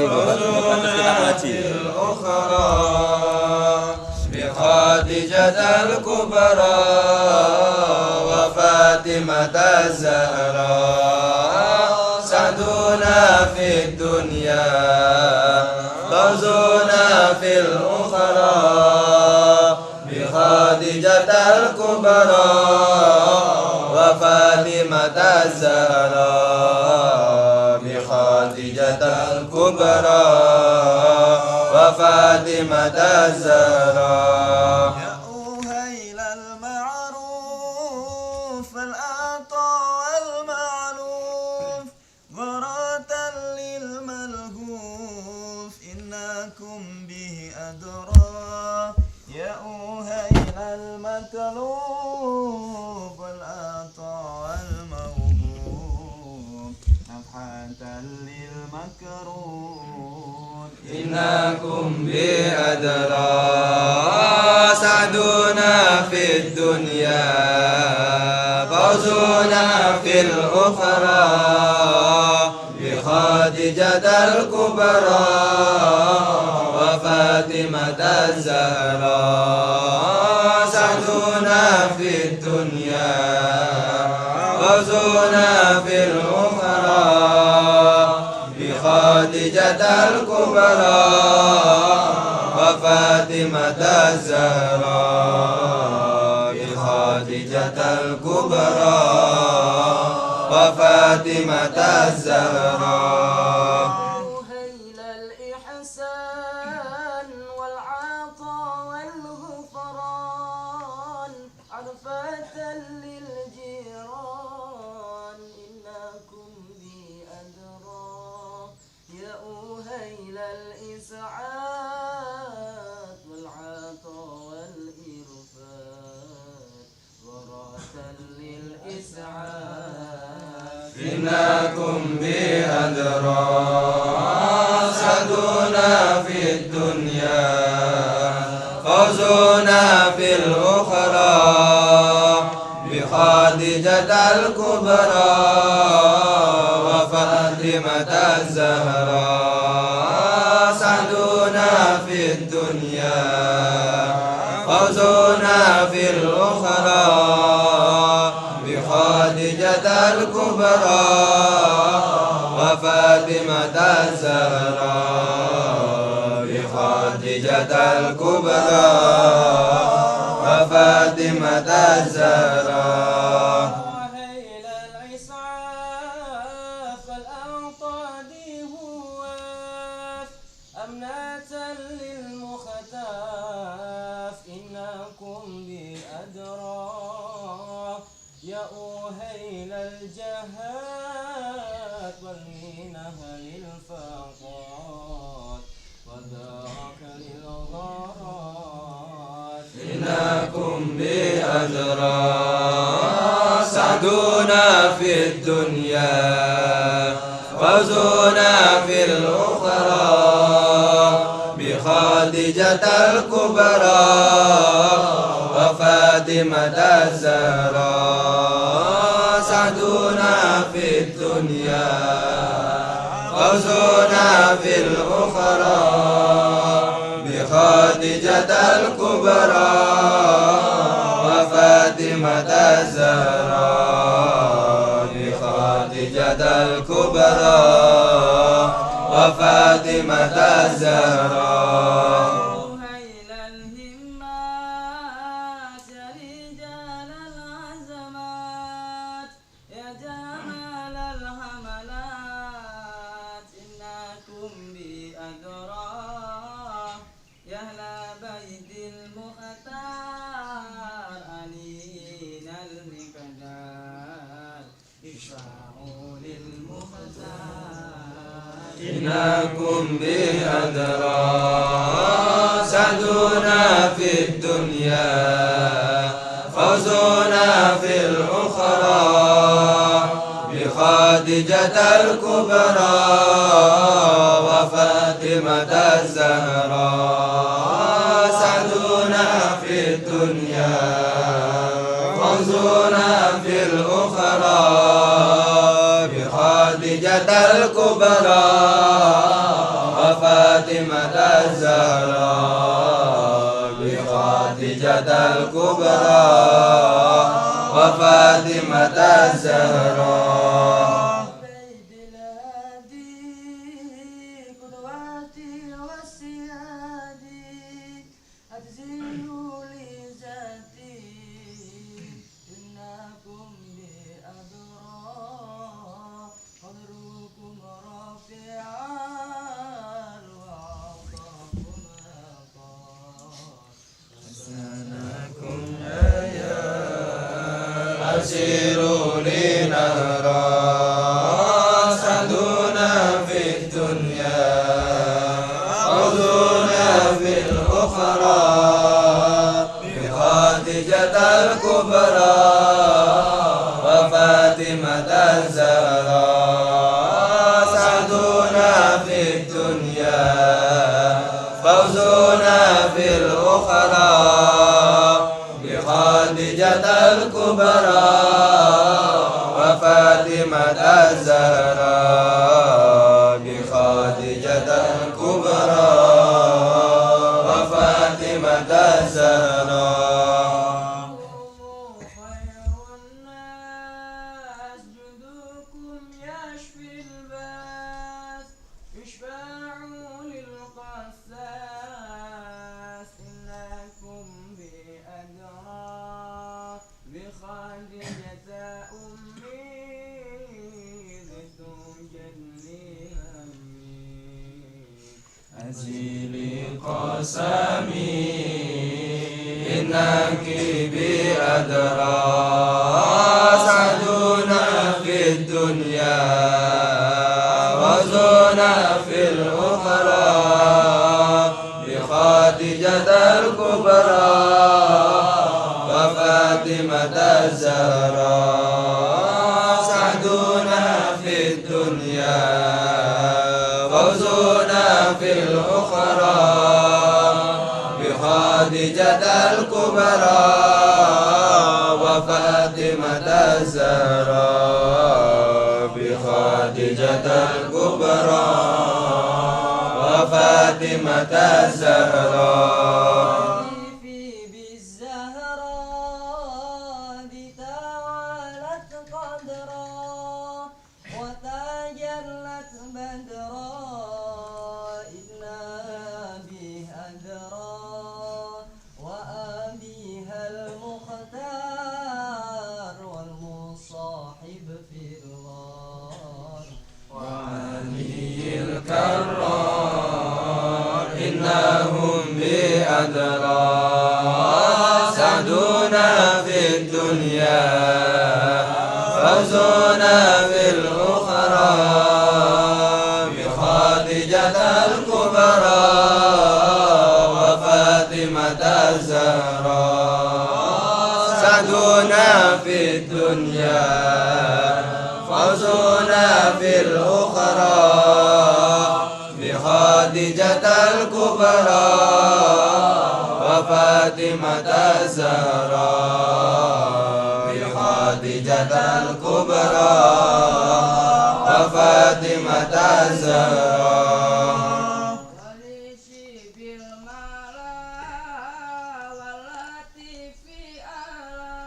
lagi buat kita ngaji. بخديجة الكبرى وفاطمة الزهراء سعدنا في الدنيا فوزنا في الأخرى بخديجة الكبرى وفاطمة الزهراء بخديجة الكبرى وفاطمة الزهراء يا أهيل المعروف العطاء والمعروف غرة للملهوف إنكم به أدرى يا أهيل المطلوب العطاء والموهوب نفحة للمكروه إنكم بأدرى سعدنا في الدنيا فوزنا في الأخرى بخديجة الكبرى وفاطمة الزهراء سعدنا في الدنيا فوزنا في الأخرى بخديجة الكبرى وفاطمة الزهراء بخديجة الكبرى وفاطمة الزهراء أهيل الإحسان والعطاء والغفران عرفة للجيران إنكم بي أدرى يا أهيل الإسعاد والعطاء والإرفان غرة للإسعاد إنكم بأدرى سعدنا في الدنيا فوزنا في الأخرى بخديجة الكبرى وفاطمة الزهراء سعدنا في الدنيا فوزنا في الأخرى بخديجة الكبرى وفاطمة الزهراء بخديجة الكبرى وفاطمة الزهراء أهيل العساف الأنطاد هواف أمنة للمختاف إنكم بأدرى يا أهيل الجهات والمنه للفقات وذاك للغارات إنكم بأدرى سعدنا في الدنيا فوزنا في الأخرى بخديجة الكبرى وفاطمة الزهراء سعدنا في الدنيا فوزنا في الأخرى بخديجة الكبرى وفاطمة الزهراء بخديجة الكبرى وفاطمة الزهراء أهيل الهمات يا رجال العزمات يا جمال الحملات إنكم بأدرى يا أهل بيت المختار علينا المقدار اشفعوا للمختار إنكم بأدرى سعدنا في الدنيا فوزنا في الأخرى بخديجة الكبرى وفاطمة الزهراء سعدنا في الدنيا فوزنا في الأخرى بخديجة الكبرى وفاطمة الزهراء بخديجة الكبرى وفاطمة الزهراء بيد الهادي قدوتي وسيادي أجزل لذاتي إنكم بأدرى قدركم رافعا وعطاكم أسيروا لي نهرا سعدونا في الدنيا عودونا في الأخرى بخديجة الكبرى وفاطمة الزهراء سعدونا في الدنيا فوزونا في الأخرى بخديجة الكبرى وفاطمة الزهراء بخديجة الكبرى وفاطمة الزهراء خير الناس جدكم يشفي الباس يشفع للقساس إنكم بأدرى بخديجة أمي ذكر جلي همي أزيلي قسمي إنك بأدرى سعدونا في الدنيا وزونا في الأخرى بخديجة الكبرى وفاطمة الزهراء سعدونا في الدنيا فوزونا في الأخرى بخديجة الكبرى وفاطمة الزهراء بخديجة الكبرى وفاطمة الزهراء بالزهراء دي تعالت قدرا وتجلت بدرا إلا به أدرا وأبيها المختار والمصاحب في الغار وعلي الكرار إنهم بأدرى سعدونا في الدنيا فوزونا في الأخرى بخديجة الكبرى وفاطمة الزهراء سعدونا في الدنيا فوزونا في الأخرى بخديجة الكبرى وفاطمة الزهراء بخديجة الكبرى وفاطمة الزهراء ولشيب الملا والتي في ألا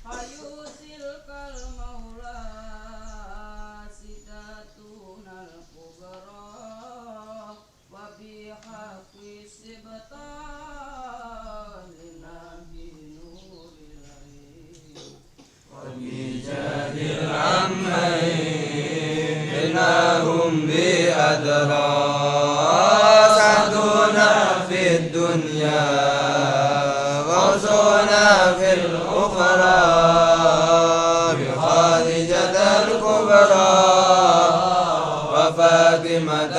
فيوصلك المولى ستاتنا الكبرى وبحق السبطان لنبي نور العين وبجاه العمين إنهم بأدرى سعدونا في الدنيا فوزونا في الأخرى بخديجة الكبرى وفاطمة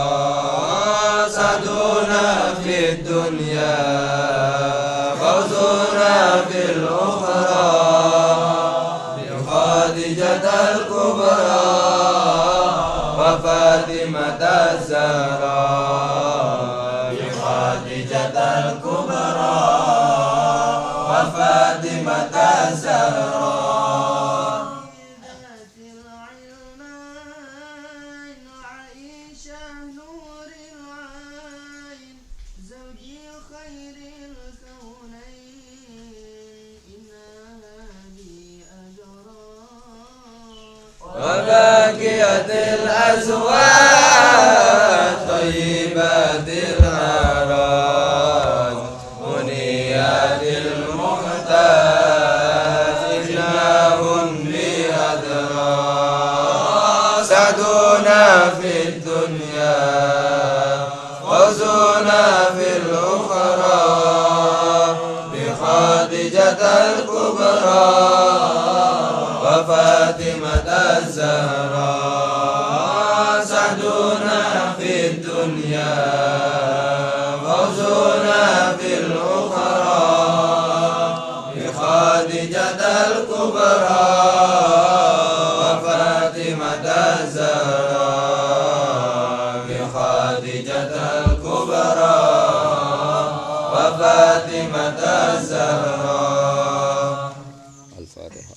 الزهراء سعدونا في الدنيا فوزونا في الأخرى بخديجة الكبرى وفاطمة الزهراء بخديجة الكبرى وفاطمة الزهراء ذات العلمين عائشة زكيت الأزواج طيبات الأعراض منيات المحتاج إجناب بأدراج سعدنا في الدنيا فوزنا في الأخرى بخادجة الكبرى وفاطمة الزهراء سعدنا في الدنيا فوزنا في الأخرى بخادجة الكبرى وفاطمة الزهراء بخادجة الكبرى وفاطمة الزهراء. الفاتحة.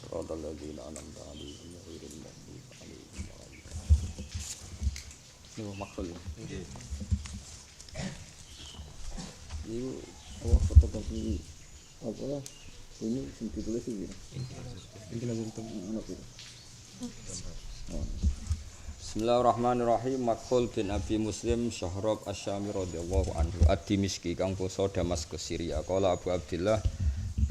صراط الذين أنعمت عليهم غير المغضوب عليهم ولا الضالين. Ini makhluk ya. Ini fotokopi apa? Ini ditulis ini. Ini lagi anak itu. Bismillahirrahmanirrahim. Makhul bin Abi Muslim Syahrab Asy-Syami radhiyallahu anhu ad-Dimishqi kang basa Damaskus Syria. Qala Abu Abdillah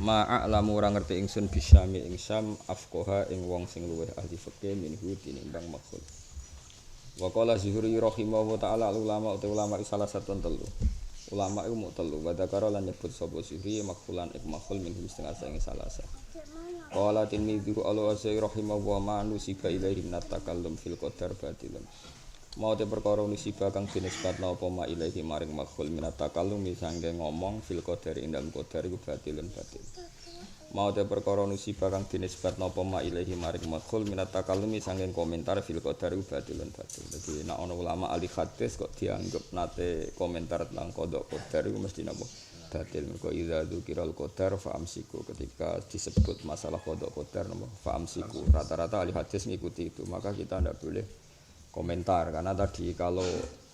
ma'alamu ora ngerti ingsun bisyami ing Syam afqaha ing wong sing luwih ahli fikih minhu tinimbang makhul. Wa qala Zuhri rahimahullahu taala ulama salah satu telu. Ulama iku mung telu. Wa dzakara lan nyebut sapa Zuhri makhulan ik makhul minhu setengah saking salasa. Qala Tirmidzi al-Wasai rahimahullah ma nusiba ilaihi min takallum fil qadar batilun. Mau te perkara nusiba kang dinisbatna apa ma ilaihi maring makhul min takallum sangge ngomong fil qadar ing dalem qadar iku batilun batil. Mau te perkara nusiba kang dinisbatna apa ma ilaihi maring makhul min takallum sangge komentar fil qadar iku batilun batil. Dadi nek ana ulama ahli hadis kok dianggep nate komentar tentang qada qadar iku mesti napa? Batil. Mergo idza dzikiral qadar fa amsiku, ketika disebut masalah qada qadar napa fa amsiku, rata-rata ahli hadis ngikuti itu, maka kita ndak boleh komentar karena tadi kalau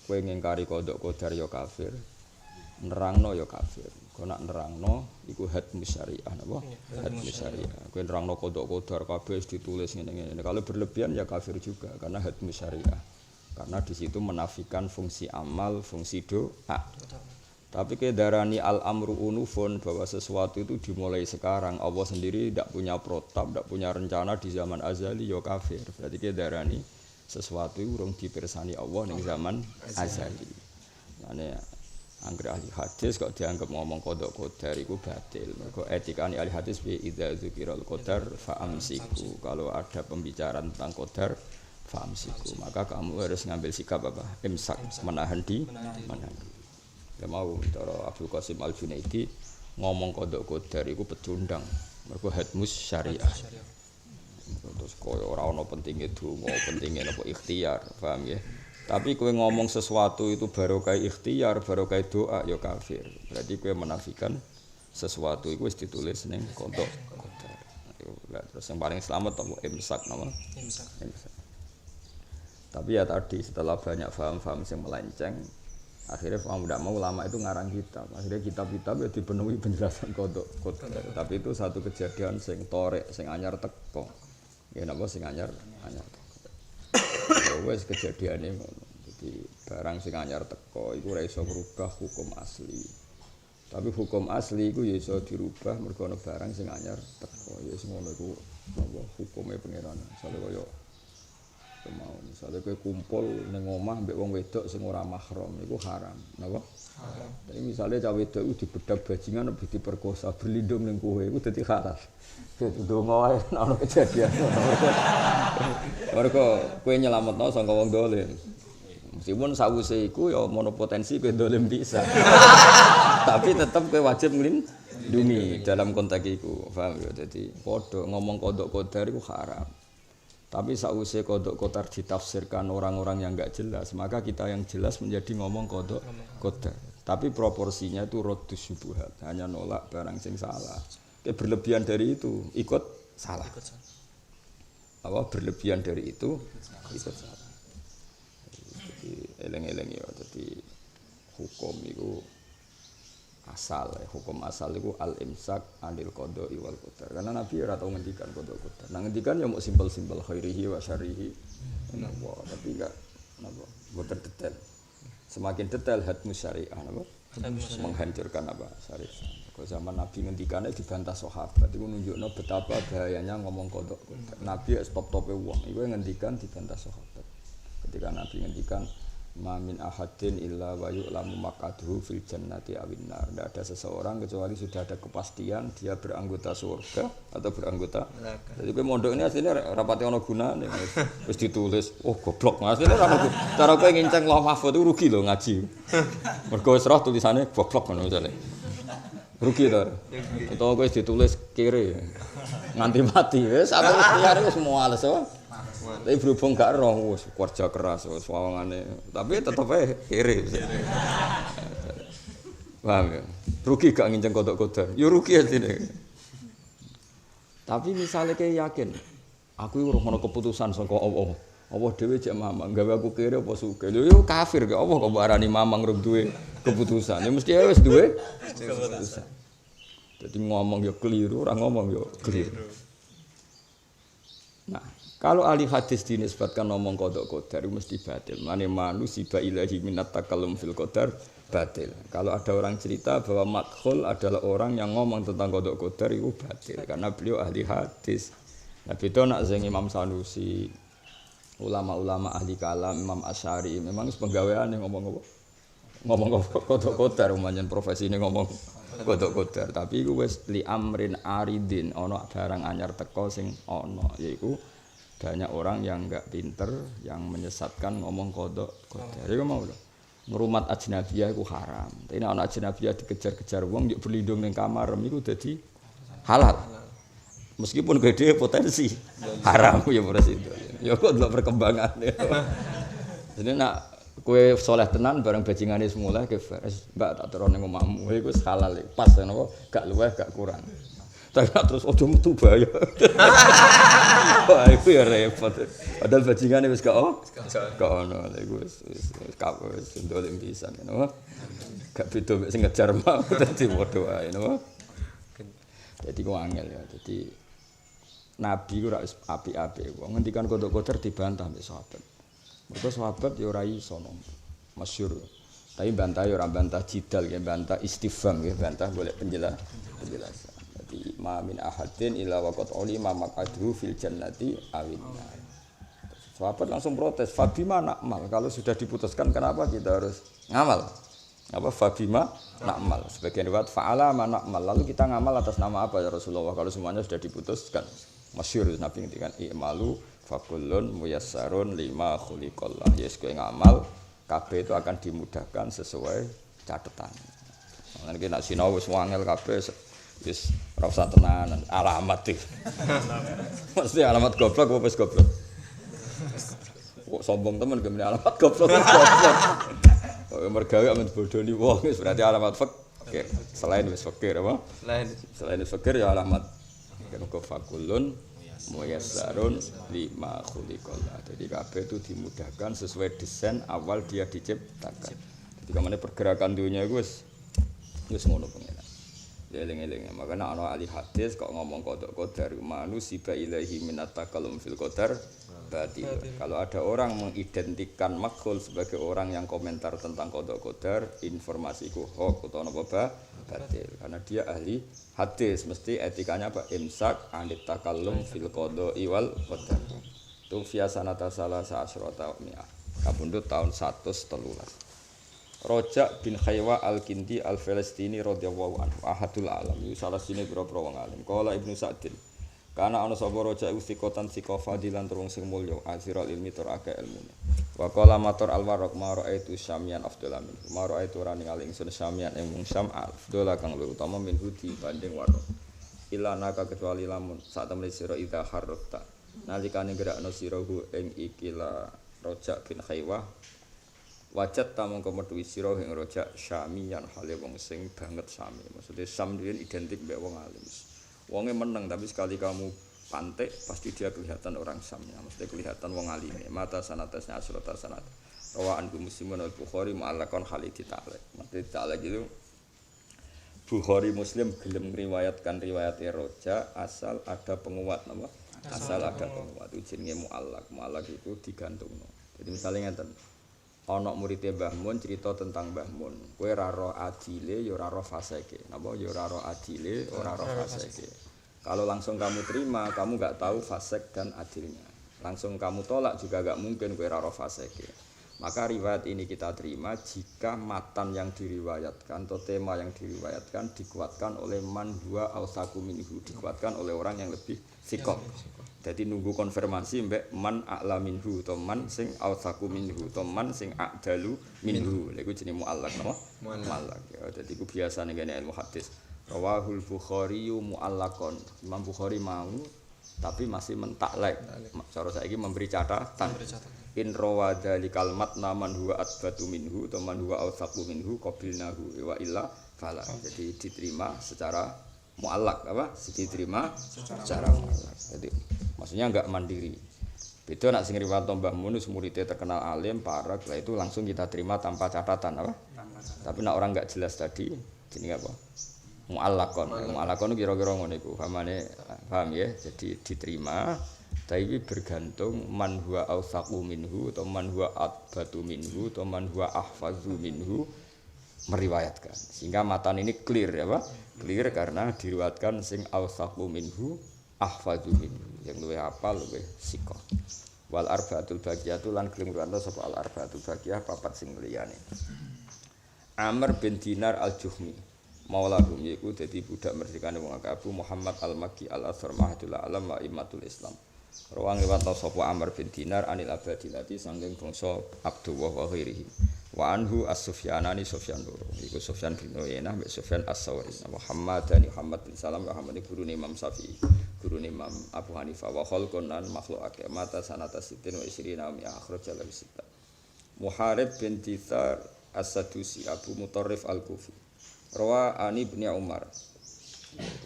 kowe ngingkari qada qadar ya kafir, nerangno ya kafir. Kok nak nerangno iku hadmu syariah napa? Hadmu syariah. Kowe nerangno qada qadar kabeh ditulis ngene-ngene. Kalau berlebihan ya kafir juga karena hadmu syariah. Karena di situ menafikan fungsi amal, fungsi doa. Tapi kedarani al-amru unufun bahwa sesuatu itu dimulai sekarang, Allah sendiri tidak punya protap, tidak punya rencana di zaman azali ya kafir. Berarti kedarani sesuatu urung dipirsani Allah ning zaman azali. Mane anggere ahli hadis kok dianggap ngomong qada qadar iku batil. Mergo etikane ahli hadis bi idza dzikiral qadar fa amsiku. Kalau ada pembicaraan tentang qadar fa amsiku, maka kamu harus ngambil sikap apa? Imsak, menahan di menahan. Ya mau cara Abdul Qasim Al-Junaidi ngomong qada qadar iku pecundang mergo hadmus syariah. Terus koyo ora ana pentinge donga, pentinge napa ikhtiar, paham ya? Tapi kowe ngomong sesuatu itu barokah ikhtiar, barokah doa ya kafir. Berarti kowe menafikan sesuatu iku wis ditulis ning qada qadar. Lah terus yang paling selamat apa imsak napa? Imsak. Tapi ya tadi setelah banyak paham-paham yang melenceng, akhirnya tidak mau ulama itu ngarang kitab. Akhirnya kitab-kitab ya dipenuhi penjelasan qada qadar. Tapi itu satu kejadian sing torek, sing anyar teko. Ya napa sing anyar teko. Ya wis kejadiane ngono. Jadi barang sing anyar teko iku ora iso merubah hukum asli. Tapi hukum asli iku ya iso dirubah mergo ana barang sing anyar teko. Ya sing ngono iku napa hukume pangeran. Misale kaya misalnya kowe kumpul ning omah mbek wong wedok sing ora mahram iku haram, napa? Haram. Tapi misalnya cah wedok iku dibedak bajingan lebih diperkosa, berlindung ning kowe iku dadi halal. Ndonga wae ana kejadian. Mergo kowe nyelametno saka wong dolim. Meskipun sawise iku ya monopotensi kowe dolim bisa. Tapi tetep kowe wajib nglindungi dalam konteks iku, paham ya? Dadi padha ngomong qada qadar iku haram. Tapi sausai qada qadar ditafsirkan orang-orang yang enggak jelas, maka kita yang jelas menjadi ngomong qada qadar. Tapi proporsinya itu raddus syubhat, hanya nolak barang sing salah. Berlebihan dari itu ikut salah. Apa berlebihan dari itu ikut salah. Jadi eleng-eleng ya, jadi hukum itu asal hukum asal itu al imsak anil qada wal qadar karena Nabi ora tau ngendikan qada qadar nah ngendikan ya mau simpel-simpel khairihi wa syarrihi napa tapi enggak napa boten detail semakin detail hadmus syariah napa menghancurkan apa syariah kok zaman Nabi ngendikannya dibantah sahabat itu nunjukno betapa bahayanya ngomong qada qadar Nabi top-tope wong iku ngendikan dibantah sahabat ketika Nabi ngendikan ma min ahadin illa wa yu'lamu maq'aduhu fil jannati awin nar. Tidak ada seseorang kecuali sudah ada kepastian dia beranggota surga atau beranggota neraka. Jadi kowe mondok ini asline rapati ana gunane. Wis ditulis, oh goblok. Asline ora ono. Cara kowe nginceng Lauh Mahfuz itu rugi lho ngaji. Mergo wis roh tulisane goblok ngono misale. Rugi to. Utawa kowe ditulis kere. Nganti mati wis apa liyane wis muales wae. Tapi berhubung gak roh, kerja keras, wawangane. Tapi tetep ae kere. Paham ya? Rugi gak nginceng kodok-kodok. Ya rugi asline. Tapi misalnya kayak yakin, aku ora ono keputusan saka Allah. Allah dhewe jek mamang, gawe aku kere apa sugih. Lho yo kafir gak Allah kok arani mamang rung duwe keputusan. Ya mesti wis duwe keputusan. Jadi ngomong ya keliru, ora ngomong ya keliru. Nah, kalau ahli hadis dinisbatkan ngomong qada qadar mesti batil. Mane manusiba ilahi minat takallum fil qadar batil. Kalau ada orang cerita bahwa makhul adalah orang yang ngomong tentang qada qadar itu batil karena beliau ahli hadis. Nah, beda nak sing Imam Sanusi, ulama-ulama ahli kalam, Imam Asy'ari, memang penggaweane ngomong apa? Ngomong qada qadar umpamane profesine ngomong qada qadar, tapi iku wis li amrin aridin, ana barang anyar teko sing ana yaiku banyak orang yang enggak pinter yang menyesatkan ngomong qada qadar. Iku mau lho. Ngrumat ajnabiyah iku haram. Tapi nek ana ajnabiyah dikejar-kejar wong yo berlindung ning kamar iku dadi halal. Meskipun gede potensi haram ya ora situ. Ya kok delok perkembangane. Jadi nak kowe saleh tenan bareng bajingane semula ke Mbak tak terone omahmu. Iku wis halal pas napa gak luweh gak kurang. Tapi terus ojo metu bahaya. Wah, itu ya repot. Padahal bajingane wis gak ono. Iku wis ndolim pisan ngono. Gak beda mek sing ngejar mau dadi padha wae ngono. Jadi ku angel ya. Jadi Nabi ku ora wis apik-apik. Wong ngendikan qada-qadar dibantah mbek sahabat. Mergo sahabat ya ora iso masyhur. Tapi bantah ya ora bantah jidal ya, bantah istifham ya, bantah golek penjelasan. Jadi ma min ahadin illa waqad ulima maq'aduhu fil jannati awin nar. Sahabat langsung protes, "Fabima na'mal?" Kalau sudah diputuskan kenapa kita harus ngamal? Apa fabima na'mal? Sebagian riwayat fa'ala ma na'mal. Lalu kita ngamal atas nama apa ya Rasulullah kalau semuanya sudah diputuskan? Masyhur Nabi ngendikan i'malu fakullun muyassarun lima khuliqallah. Yes kowe ngamal kabeh itu akan dimudahkan sesuai catatan. Nek nek sinau wis wangel kabeh wis ora usah tenanan alamat iki. Mesti alamat goblok apa wis goblok? Kok sombong temen gemene alamat goblok. Mergawe amen bodoni wong wis berarti alamat fakir. Selain wis fakir apa? Selain fakir ya alamat kan kok fakulun muyassarun lima khuliqallah. Jadi kabeh itu dimudahkan sesuai desain awal dia diciptakan. Jadi kemana pergerakan dunia itu wis ngono pengen. Ya eling-eling. Makanya ana ahli hadis kok ngomong qada-qadar manusiba ilahi minat takallum fil qadar batil. Kalau ada orang mengidentikan makhul sebagai orang yang komentar tentang qada-qadar, informasi ku hoax utawa napa batil. Karena dia ahli hadis, mesti etikanya apa? Imsak anit takallum fil qada'i wal qadar. Tu fi sanata salasa asyrata mi'ah. Kapundhut tahun 113. Rojak bin Khaywa al-Kindi al-Falastini radhiyallahu anhu ahadul alam. Iki salah sine pira-pira wong alim. Qala Ibnu Sa'din. Kana ana sapa rojak istiqotan sika fadilan turung sing mulya asiral ilmi tur akeh ilmune. Wa qala matur al-Warraq ma ra'aitu syamian afdal min. Ma ra'aitu ora ningali ingsun syamian ing wong syam afdal kang luwih utama min hudi banding Warraq. Ila naka kecuali lamun sak temene sira ida harrata. Nalikane gerakno sira ing ikilah rojak bin Khaywa wajat tamung kemetuwi sira ing rojak syamian hale wong sing banget sami. Maksudnya sam dhewe identik mbek wong alim. Wonge meneng tapi sekali kamu pantek pasti dia kelihatan orang samnya, mesti kelihatan wong alime. Mata sanatasnya asrata sanat. Rawaan Muslim wal Bukhari ma'alakon Khalid ta'ala. Mati ta'ala gitu. Bukhari Muslim gelem ngriwayatkan riwayat Roja asal ada penguat napa? Asal ada penguat itu jenenge muallak. Muallak itu digantungno. Jadi misalnya ngeten. Ana muridé Mbah Mun cerita tentang Mbah Mun. Kowe ora roh adile ya ora roh fasike. Napa ya ora roh adile, ora roh fasike. Kalau langsung kamu terima, kamu enggak tahu fasik dan adilnya. Langsung kamu tolak juga enggak mungkin kowe ora roh fasike. Maka riwayat ini kita terima jika matan yang diriwayatkan atau tema yang diriwayatkan dikuatkan oleh man huwa awsaku minhu, dikuatkan oleh orang yang lebih sikok. Jadi nunggu konfirmasi mbek man a'la minhu atau man sing awsaku minhu atau man sing a'dalu minhu. Lha iku jenenge muallaq napa? Muallaq. Ya, dadi iku biasa ning ilmu hadis. Rawahul Bukhari muallaqon. Imam Bukhari mau tapi masih mentaklek. Cara saiki memberi catatan. In rawada li kalmat naman huwa atbatu minhu atau man huwa awsaqu minhu qabilnahu wa illa fala. Jadi diterima secara muallaq apa? Diterima secara muallaq. Jadi maksudnya enggak mandiri. Beda nak sing riwayat Mbah Mun muridé terkenal alim, parek, lah itu langsung kita terima tanpa catatan apa? Tapi nak orang enggak jelas tadi jenenge apa? Muallaqon. Muallaqon kira-kira ngono iku. Paham ya? Jadi diterima tapi bergantung man huwa awsaqu minhu atau man huwa atbatu minhu atau man huwa ahfazu minhu meriwayatkan. Sehingga matan ini clear ya Pak? Clear karena diriwayatkan sing awsaqu minhu ahfazu minhu. Yang luwih hafal luwih sika. Wal arbaatul baqiyatu lan gelem ngranto sapa al arbaatul baqiyah papat sing liyane. Amr bin Dinar al-Juhmi maulahum yaiku dadi budak merdekane wong Abu Muhammad al-Makki al-Asr Mahadul Alam wa Imatul Islam. Rawang liwat sapa Amr bin Dinar anil Abadilati sangking bangsa Abdullah wa ghairihi. Wa anhu as-Sufyanani Sufyan loro. Iku Sufyan bin Uyainah mbek Sufyan as-Sawri. Muhammad bin Salam wa Muhammad gurune Imam Syafi'i, gurune Imam Abu Hanifah wa khalqun an makhluk mata sanata sitin wa isrina mi akhraj al sita. Muharib bin Dithar as-Sadusi Abu Mutarrif al-Kufi. Rawa ani bin Umar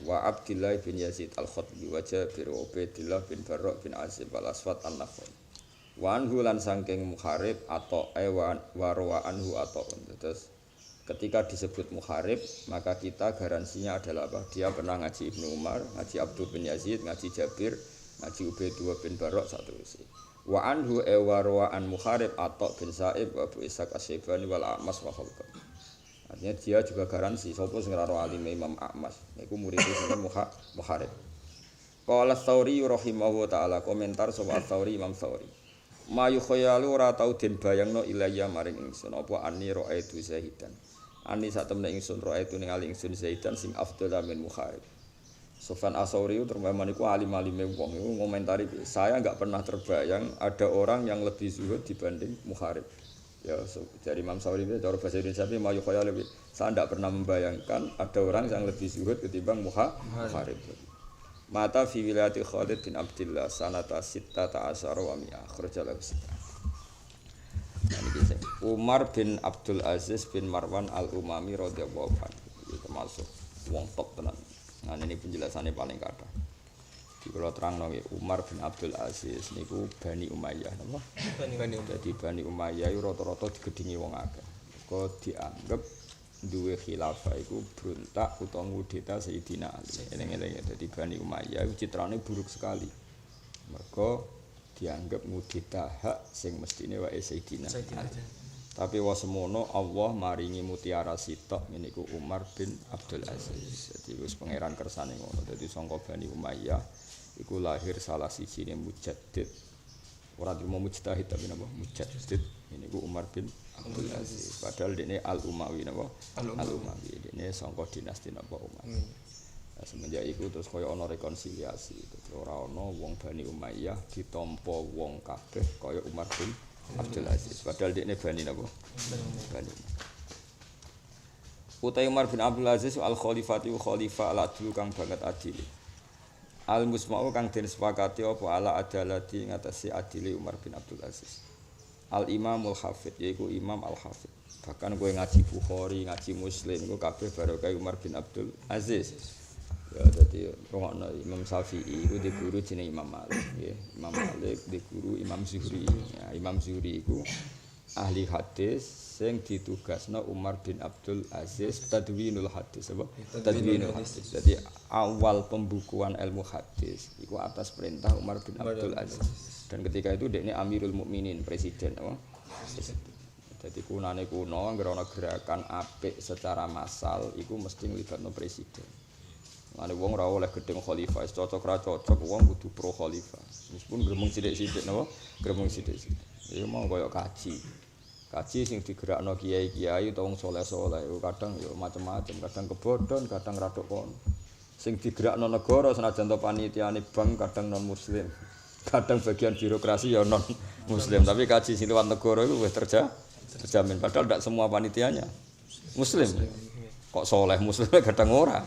wa Abdullah bin Yazid al-Khatbi wa Jabir wa Ubaidillah bin Barra bin Azib al-Aswad an-Nakhai. Wa anhu lan saking Muharib atau wa rawa anhu atau. Terus ketika disebut Muharib maka kita garansinya adalah apa? Dia pernah ngaji Ibnu Umar, ngaji Abdul bin Yazid, ngaji Jabir, ngaji Ubaidillah bin Barra saterusé. Wa anhu wa rawa an Muharib atau bin Sa'ib wa Abu Ishaq as-Syaibani wal A'mas wa khalqan. Artinya dia juga garansi sapa sing ora alim Imam Ahmad niku murid sing Muharib. Qala Tsauri rahimahullahu taala komentar sapa Tsauri Imam Tsauri. Ma yukhayalu ora tau den bayangno ilayya maring ingsun apa ani ra'aitu Zaidan. Ani sak temne ingsun ra'aitu ning ali ingsun Zaidan sing afdal min Muharib. Sufyan As-Tsauri terutama niku alim-alime wong niku ngomentari saya enggak pernah terbayang ada orang yang lebih zuhud dibanding Muharib. Ya, dari Imam Syafi'i itu cara bahasa Indonesia tapi mayu khayal lebih. Saya tidak pernah membayangkan ada orang yang lebih zuhud ketimbang Muharib. Mata fi wilayati Khalid bin Abdullah sanata sittata asyara wa mi'ah kharjalahu sittah. Umar bin Abdul Aziz bin Marwan al-Umami radhiyallahu anhu. Itu termasuk wong top tenan. Nah ini penjelasannya paling kathah. Di kula terangno Umar bin Abdul Aziz niku Bani Umayyah napa? Bani Umayyah. Dadi Bani Umayyah rata-rata digedhingi wong akeh. Kok dianggep duwe khilafah iku bruntak utawa ngudeta Sayyidina Ali. Eling-eling dadi Bani Umayyah iku citrane buruk sekali. Mergo dianggep ngudeta hak sing mestine wae Sayyidina Ali. Tapi wasemono Allah maringi mutiara sitok niku Umar bin Abdul Aziz. Dadi wis pangeran kersane ngono. Dadi sangka Bani Umayyah iku lahir salah sijine mujaddid. Ora cuma mujtahid tapi napa mujaddid. Niku Umar bin Abdul Aziz. Padahal dene Al-Umawi napa? Al-Umawi. Dene sangka dinasti napa Umayyah. Nah, semenjak iku terus kaya ana rekonsiliasi. Terus ora ana wong Bani Umayyah ditampa wong kabeh kaya Umar bin Abdul Aziz. Padahal dene Bani napa? Bani. Utai Umar bin Abdul Aziz al-Khalifatu khalifah al-adil kang banget adil. Al-Musma'u kang den sepakati apa ala adalati ngatasi adile Umar bin Abdul Aziz. Al-Imamul Hafidh yaiku Imam Al-Hafidh. Bahkan kowe ngaji Bukhari, ngaji Muslim iku kabeh barokah Umar bin Abdul Aziz. Ya dadi rungokno Imam Syafi'i iku di guru jenenge Imam Malik nggih. Imam Malik di guru Imam Zuhri. Ya Imam Zuhri iku ahli hadis sing ditugasno Umar bin Abdul Aziz tadwinul hadis apa? Tadwinul hadis. Jadi awal pembukuan ilmu hadis iku atas perintah Umar bin Abdul Aziz. Dan ketika itu dekne Amirul Mukminin, presiden apa? Jadi kunane kuno anggere ana gerakan apik secara massal iku mesti nglibatno presiden. Lane wong ora oleh gedeng khalifah, cocok ra cocok wong kudu pro khalifah. Meskipun gremeng sithik-sithik napa? Gremeng sithik-sithik. Ya mau kaya kaji. Kaji sing digerakno kiai-kiai utawa wong saleh-saleh kadang ya macam-macam, kadang kebodhon, kadang radok kono. Sing digerakno negara senajan to panitiane bank kadang non muslim. Kadang bagian birokrasi ya non muslim, tapi kaji sing liwat negara iku wis terjamin padahal tidak semua panitianya muslim. Kok soleh muslimnya kadang ora.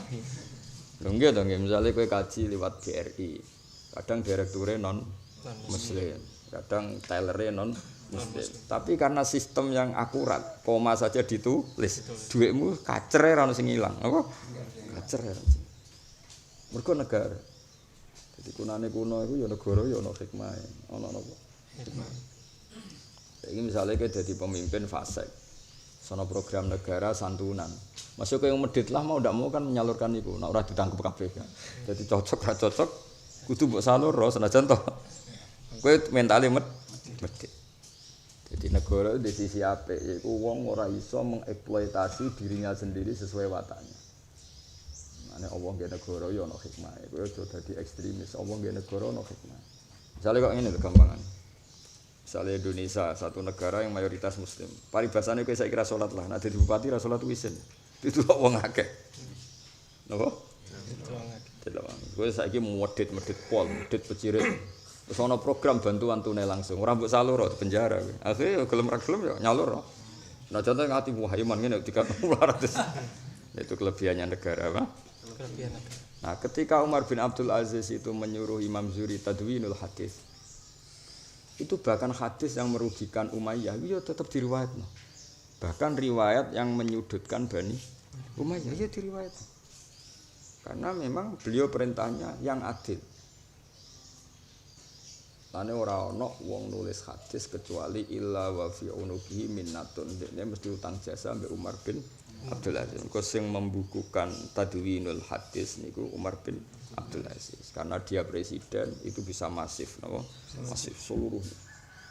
Lho nggih to nggih, misale kowe kaji liwat BRI, kadang direkture non muslim, kadang tellere non muslim. Tapi karena sistem yang akurat, koma saja ditulis, duitmu kacere ora ono sing ilang. Apa? Kacere. Mergo negara. Jadi kunane kuno iku ya negara ya ono hikmahe, ono napa? Hikmah. Ini misalnya kita jadi pemimpin fasik, sono program negara santunan. Masuk ke yang medit lah mau tidak mau kan menyalurkan itu, nak ora ditangkap KPK. Jadi cocok ra cocok, kudu mbok salur senajan to. Kowe mentale medit. Jadi negara di sisi apik yaiku wong ora iso mengeksploitasi dirinya sendiri sesuai wataknya. Mane Allah nggih negara ya ana hikmah. Kowe aja dadi ekstremis, Allah nggih negara ana hikmah. Misale kok ngene lho gampangan. Misalnya Indonesia, satu negara yang mayoritas muslim. Paribasane kowe saiki kira salat lah, nek dadi bupati ra salat wisin. Ditulak wong akeh. Napa? Ditulak. Kowe saiki medit pol, medit pecirit. Terus ana program bantuan tunai langsung. Ora mbok salur di penjara kowe. Akhire gelem ra gelem ya nyalur. Nah contoh ngati muhaiman ngene 300. Itu kelebihannya negara, apa? Kelebihan negara. Nah, ketika Umar bin Abdul Aziz itu menyuruh Imam Zuhri tadwinul hadis. Itu bahkan hadis yang merugikan Umayyah itu tetap diriwayatkan. Bahkan riwayat yang menyudutkan Bani Umayyah itu diriwayatkan. Karena memang beliau perintahnya yang adil. Lane ora ana wong nulis hadis kecuali illa wa fi unuqihi minnatun. Dene mesti utang jasa mbek Umar bin Abdul Aziz. Engko sing membukukan tadwinul hadis niku Umar bin Abdul Aziz, karena dia presiden itu bisa masif, napa? Masif seluruh.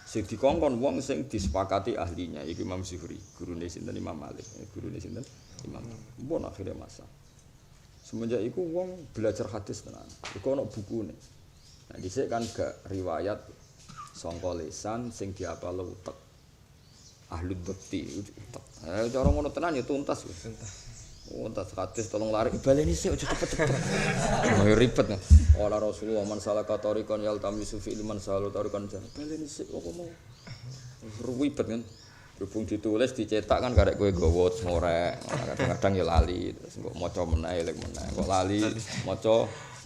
Sing dikongkon wong sing disepakati ahlinya, iki Imam Zuhri, gurune sinten Imam Malik, gurune sinten Imam. Mbon akhire masa. Semenjak iku wong belajar hadis tenan. Iku ana bukune. Nah, dhisik kan gak riwayat sangka lisan sing diapal utek. Ahlul bekti utek. Cara ngono tenan ya tuntas. Oh, tas hadis tolong lari baleni sik aja cepet-cepet. Oh, ribet kan. Wala Rasulullah man salaka tariqan yaltamisu fi ilman salu tariqan jan. Baleni sik kok mau. Ribet kan. Berhubung ditulis dicetak kan karek kowe nggawa ngorek. Kadang-kadang ya lali terus mbok maca meneh eling meneh. Kok lali maca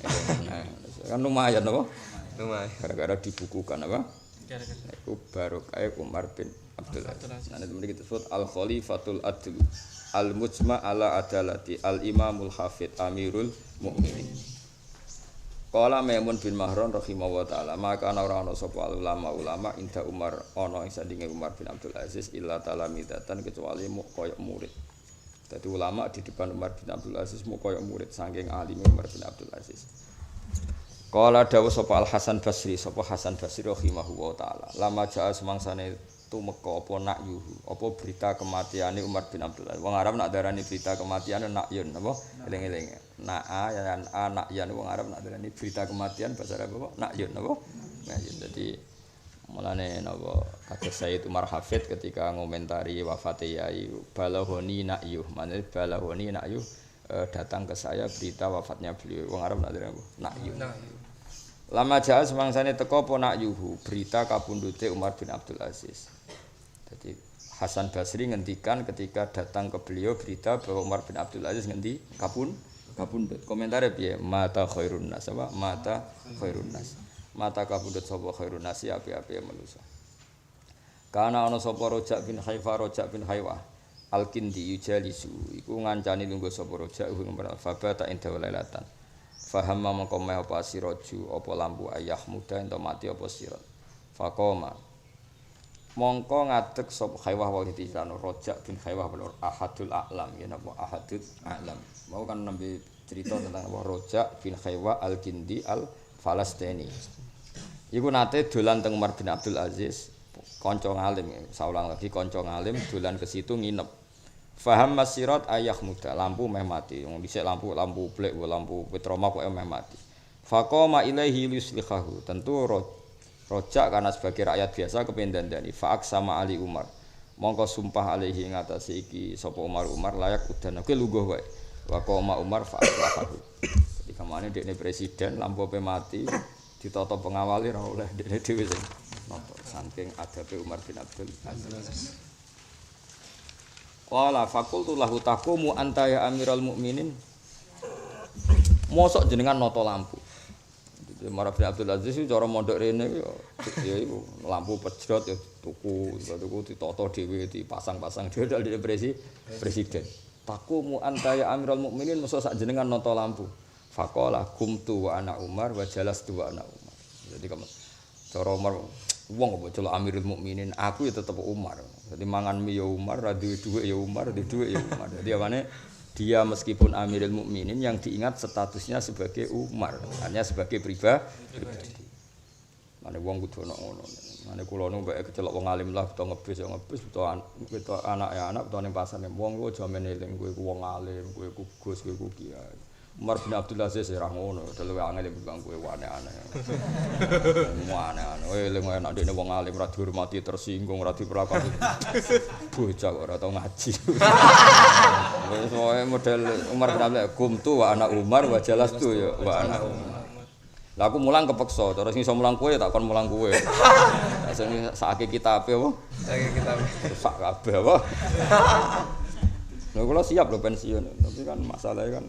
eling meneh. Kan lumayan apa? Lumayan. Gara-gara dibukukan apa? Iku barokah Umar bin Abdul Aziz. Nah, itu mriki disebut al-khalifatul adl. Al-mujma' ala adalati al-imamul hafid amirul mu'minin. Qala Maimun bin Mahran rahimahullah ta'ala, maka ana ora ana sapa ulama inda Umar ana ing sandinge Umar bin Abdul Aziz illa talamidatan kecuali muk kaya murid. Dadi ulama di depan Umar bin Abdul Aziz muk kaya murid saking alim Umar bin Abdul Aziz. Qala dawuh sapa Al Hasan Basri, sapa Hasan Basri rahimahullah ta'ala, lama jaa semangsane tumeka apa nakyuhu apa berita kematiane Umar bin Abdul Aziz. Wong Arab nak darani berita kematian nakyun apa eling-eling. Naa yan anak yan wong Arab nak darani berita kematian bahasa Arab apa nakyun apa. Nakyun. Dadi mulane napa kados Sayyid Umar Hafid ketika ngomentari wafate Yai balahoni nakyuh. Mane balahoni nakyuh datang ke saya berita wafatnya beliau. Wong Arab nak darani apa nakyun. Lama jaa semangsane teka apa nakyuhu berita kapundhute Umar bin Abdul Aziz. Jadi Hasan Basri ngendikan ketika datang ke beliau berita bahwa Umar bin Abdul Aziz ngendi kapundhut. Komentare piye? Mata khairun nas apa? Mata khairun nas. Mata kapundhut sapa khairun nas api-api manusa. Kana ana sapa Rojak bin Haifah Al-Kindi yujalisu iku ngancani lungguh sapa Rojak ing Faba ta inda lailatan. Faham mangko meh apa siraju apa lampu ayah muda ento mati apa sirat. Faqoma mongko ngadeg sapa Khaywah wa Tisan Raja bin Khaywah bin Ahadul A'lam ya napa Ahadul A'lam mau kan nembe cerita tentang apa Raja bin Khaywah Al-Kindi Al-Falastini iku nate dolan teng Umar bin Abdul Aziz kanca ngalim saulang lagi kanca ngalim dolan ke situ nginep faham masirat ayah muda lampu meh mati wong dhisik lampu blek lampu petroma kok meh mati faqama ilaihi yuslihahu tentu Rojak karena sebagai rakyat biasa kepengen dandani faak sama Ali Umar mongko sumpah alaihi ngatasi iki sapa Umar layak udan oke lungguh wae wa qoma Umar faak lahahu jadi kamane dekne presiden lampu ape mati ditata pengawali ora oleh dekne dhewe sing napa saking adabe Umar bin Abdul Aziz wala fakultu lahu taqumu anta ya amiral mukminin mosok jenengan nata lampu Umar bin Abdul Aziz itu cara mondok rene ya iku lampu pejrot ya tuku ditata dhewe dipasang-pasang dhewe dal presiden. Taqumu anta ya Amirul Mukminin mosok sak jenengan nata lampu. Faqala kumtu wa ana Umar wa jalastu wa ana Umar. Jadi cara Umar wong kok celok Amirul Mukminin aku ya tetep Umar. Jadi mangan mie ya Umar, ra duwe dhuwit ya Umar, duwe dhuwit ya Umar. Jadi apane dia meskipun Amirul Mukminin yang diingat statusnya sebagai Umar, hanya sebagai pribadi. Mane wong kudu ono ngono. Mane kula nu mbek kecelok wong alim lah buta ngebis buta anak ya anak buta ning pasar wong ku aja men eling kowe ku wong alim, kowe ku Gus, kowe ku kiai. Umar bin Abdul Aziz ora ngono, dewe angel mbang kowe aneh-aneh. Aneh-aneh. Eling enak dekne wong alim ora dihormati tersinggung, ora diperlakukan. Bocah kok ora tau ngaji. Wis wae model Umar bin Abdul Kumtu wa anak Umar wa jalastu ya wa anak Umar. Lah aku mulang kepeksa, terus iso mulang kowe tak kon mulang kowe. Sing sakake kitabe apa? Sakake kitabe. Sak kabeh apa? Lha kula siap lho pensiun, tapi kan masalahnya kan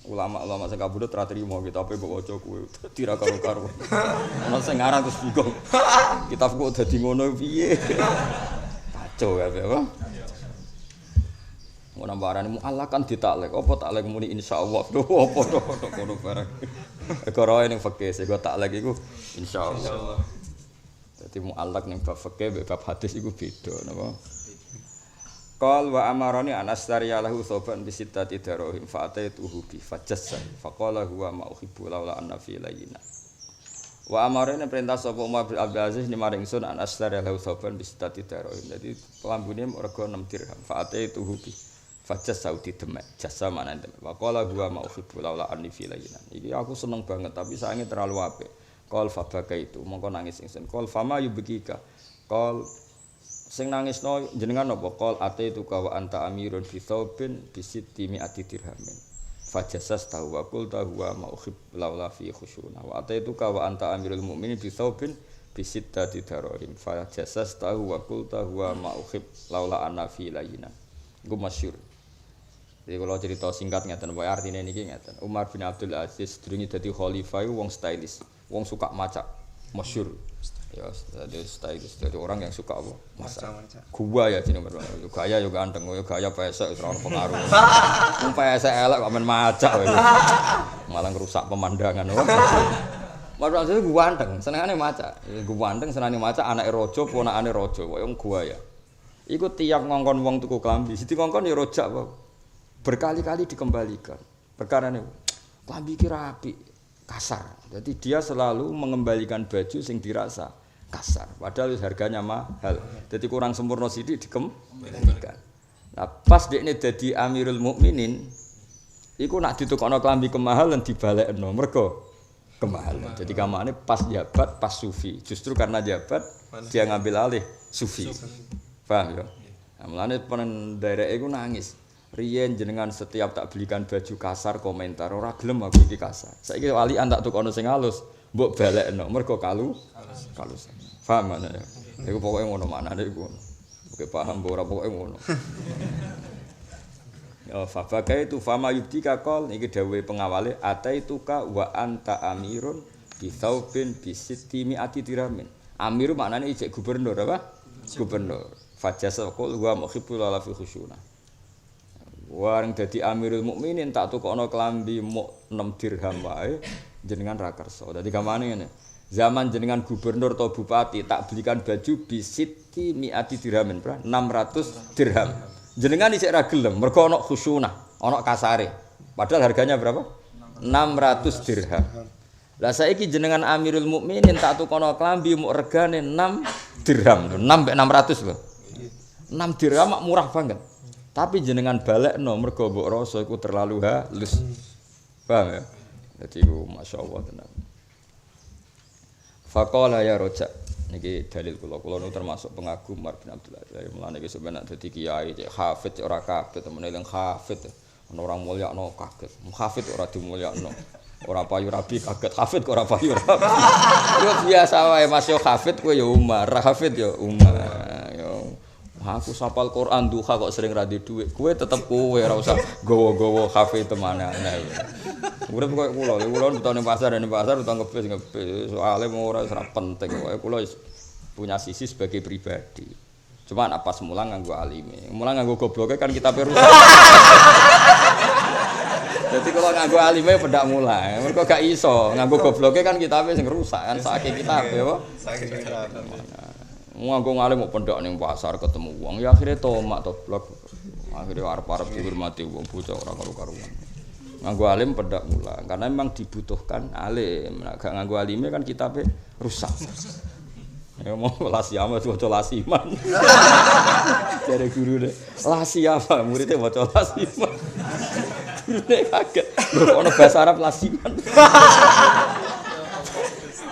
ulama-ulama sing kabudut ra trimo kitabe mbok waca kowe dadi ra karo-karo. Ono sing ngarang terus bingung. Kitab kok dadi ngono piye? Kacau kabeh apa? Ngono barane mu'allaq kan ditaklek. Apa taklek muni insyaallah. Lho apa to kono barang. Karo ning fikih sing taklek iku insyaallah. Dadi mu'allaq ning bab fikih bab hadis iku beda napa? Qal wa amarani an astariya lahu soban bi sittati darahim fa ataituhu bi fajassa faqala huwa ma uhibbu laula anna fi layina wa amarani perintah sapa Umar bin Abdul Aziz ni maring sun an astariya lahu soban bi sittati darahim dadi pelambune rega 6 dirham fa ataituhu bi fajassa uti demek jasa mana demek faqala huwa ma uhibbu laula anni fi layina iki aku seneng banget tapi saenge terlalu apik qal fa bakaitu mongko nangis ingsun qal fama yubkika qal sing nangisno jenengan apa qol ate itu ka wa anta amirun fi thawbin bi sittimi ati dirhamin fajasas tahu wa qul tahu wa mauhib laula fi khusyuna wa ate itu ka wa anta amirul mukminin bi thawbin bi sittati darahim fajasas tahu wa qul tahu wa mauhib laula ana fi layina iku masyhur. Jadi kalau cerita singkat ngeten wae artine niki ngeten Umar bin Abdul Aziz durunge dadi khalifah wong stylish wong suka maca masyhur. Ya, jadi stylish, jadi orang yang suka apa? Masak. Gua ya jenenge gaya yo ganteng, yo gaya pesek ora ono pengaruh. Wong pesek elek kok men macak kowe. Malah ngrusak pemandangan. Malah saya gua ganteng, senengane macak. Gua ganteng senengane macak anake raja, ponakane raja, koyo wong gua ya. Iku tiap ngongkon wong tuku klambi, siti ngongkon ya rojak wae. Berkali-kali dikembalikan. Perkarane klambi ki rapi, kasar. Jadi dia selalu mengembalikan baju sing dirasa kasar, padahal harganya mahal. Jadi kurang sempurna sithik dikembalikan. Nah, pas dekne dadi Amirul Mukminin, iku nak ditukokno klambi kemahalan dibalekno mergo kemahalan. Jadi kamane pas jabat, pas sufi. Justru karena jabat dia ngambil alih sufi. Paham ya? Nah, mulane pendereke iku nangis. Riyen jenengan setiap tak belikan baju kasar komentar ora gelem aku iki kasar. Saiki walian tak tukono sing halus, mbok balekno mergo kalus. Paham ana ya. Iku pokoke ngono maknane iku. Oke paham ora pokoke ngono. Ya fa itu fama yubtika qol iki dawuhe pengawale ataituka wa anta amirun bi tsaubin bi sittimi ati dirhamin. Amir maknane ijek gubernur apa? Gubernur. Fajasa qul wa muhibbul la fi khusyuna. Warang dadi Amirul Mukminin tak tukokno klambi mok 6 dirham wae jenengan ra kersa. Dadi kamane ngene. Zaman jenengan gubernur atau bupati tak belikan baju bisiti mi'ati dirhamin, 600 dirham. Jenengan isih ra gelem mergo ana khusyunah, ana kasare. Padahal harganya berapa? 600 dirham. Lah saiki jenengan Amirul Mukminin tak tukono klambi muk regane 6 dirham. 6 mek 600 lho. 6 dirham mak murah banget. Tapi jenengan balekno mergo mbok rasa iku terlalu halus. Paham ya? Dadi ku masyaallah tenan. Faqala ya roja niki dalil kula nu termasuk pengagum Umar bin Abdul Aziz. Mulane iki sampeyan dadi kiai cek hafid cek ora kabeh temen eling hafid. Ana orang mulyakno kaget. Hafid ora dimulyakno. Ora payu rabi kaget hafid kok ora payu rabi. Yo biasa wae Mas yo hafid kowe yo Umar, hafid yo Umar. Yo aku sapal Quran duha kok sering ra di dhuwit. Kowe tetep kowe ora usah gowo-gowo hafid temane. Urip koyo kula utang ning pasar utang ngebis soalé ora penting kowe kula punya sisi sebagai pribadi. Cuma pas mulang nganggo alime. Mulang nganggo gobloke kan kita rusak. Jadi kalau nganggo alime pedak mulai. Mergo gak iso nganggo gobloke kan kita sing rusak kan saking kita ya apa? Saking kita. Nganggo alim kok pendak ning pasar ketemu wong ya akhire tomak to blok. Akhire arep-arep dihormati wong bocah ora karo-karuan. Nganggo alim pedak mulang karena memang dibutuhkan alim. Nek gak nganggo alime kan kita rusak. Ya mau lasiama waca lasiman. Jare gurune. Lasiama muridé waca lasiman. Gurune kaget. Lho ono bahasa Arab lasiman.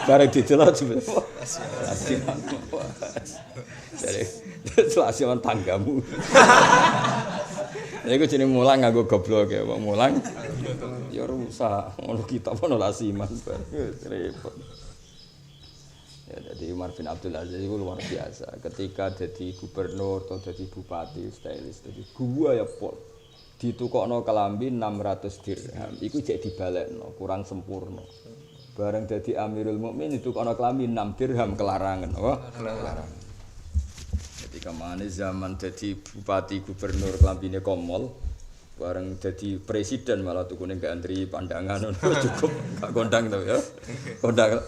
Bareng didelok jebul. Lasiman. Jare lasiman tanggamu. Iku jeneng mulang nganggo goblok ya, wong mulang. Ya rusak. Ono kitab ono lasiman. Repot. Ya, jadi Umar bin Abdul Aziz itu luar biasa. Ketika jadi gubernur atau jadi bupati, stylist, jadi gua ya pol. Ditukokno kelambi 600 dirham. Iku jek dibalekno, kurang sempurna. Bareng jadi Amirul Mukminin ditukokno kelambi 6 dirham kelarangan. Oh, kelarangan. Ketika mana zaman jadi bupati gubernur kelambine komol, bareng jadi presiden malah tukune gak antri pandangan cukup gak kondang to ya. Kondang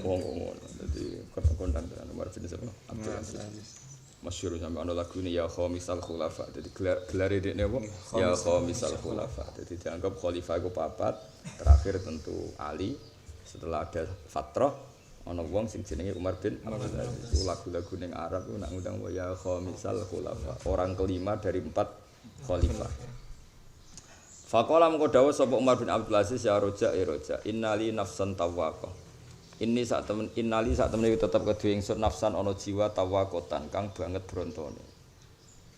wong-wong. Dadi kondang tenan Umar bin Abdul Aziz. Masyhur sampe ana lagune ya khamisal khulafa. Dadi gelare dekne apa? Ya khamisal khulafa. Dadi dianggap khalifah iku papat, terakhir tentu Ali. Setelah ada fatrah ana wong sing jenenge Umar bin Abdul Aziz. Lagu-lagu ning Arab ku nak ngundang ya khamisal khulafa. Orang kelima dari 4 khalifah. Faqala mengko dawuh sapa Umar bin Abdul Aziz ya roja innali nafsan tawaqah. Innali sak temen iki tetep kedue ingsun nafsan ana jiwa tawaqotan kang banget brontone.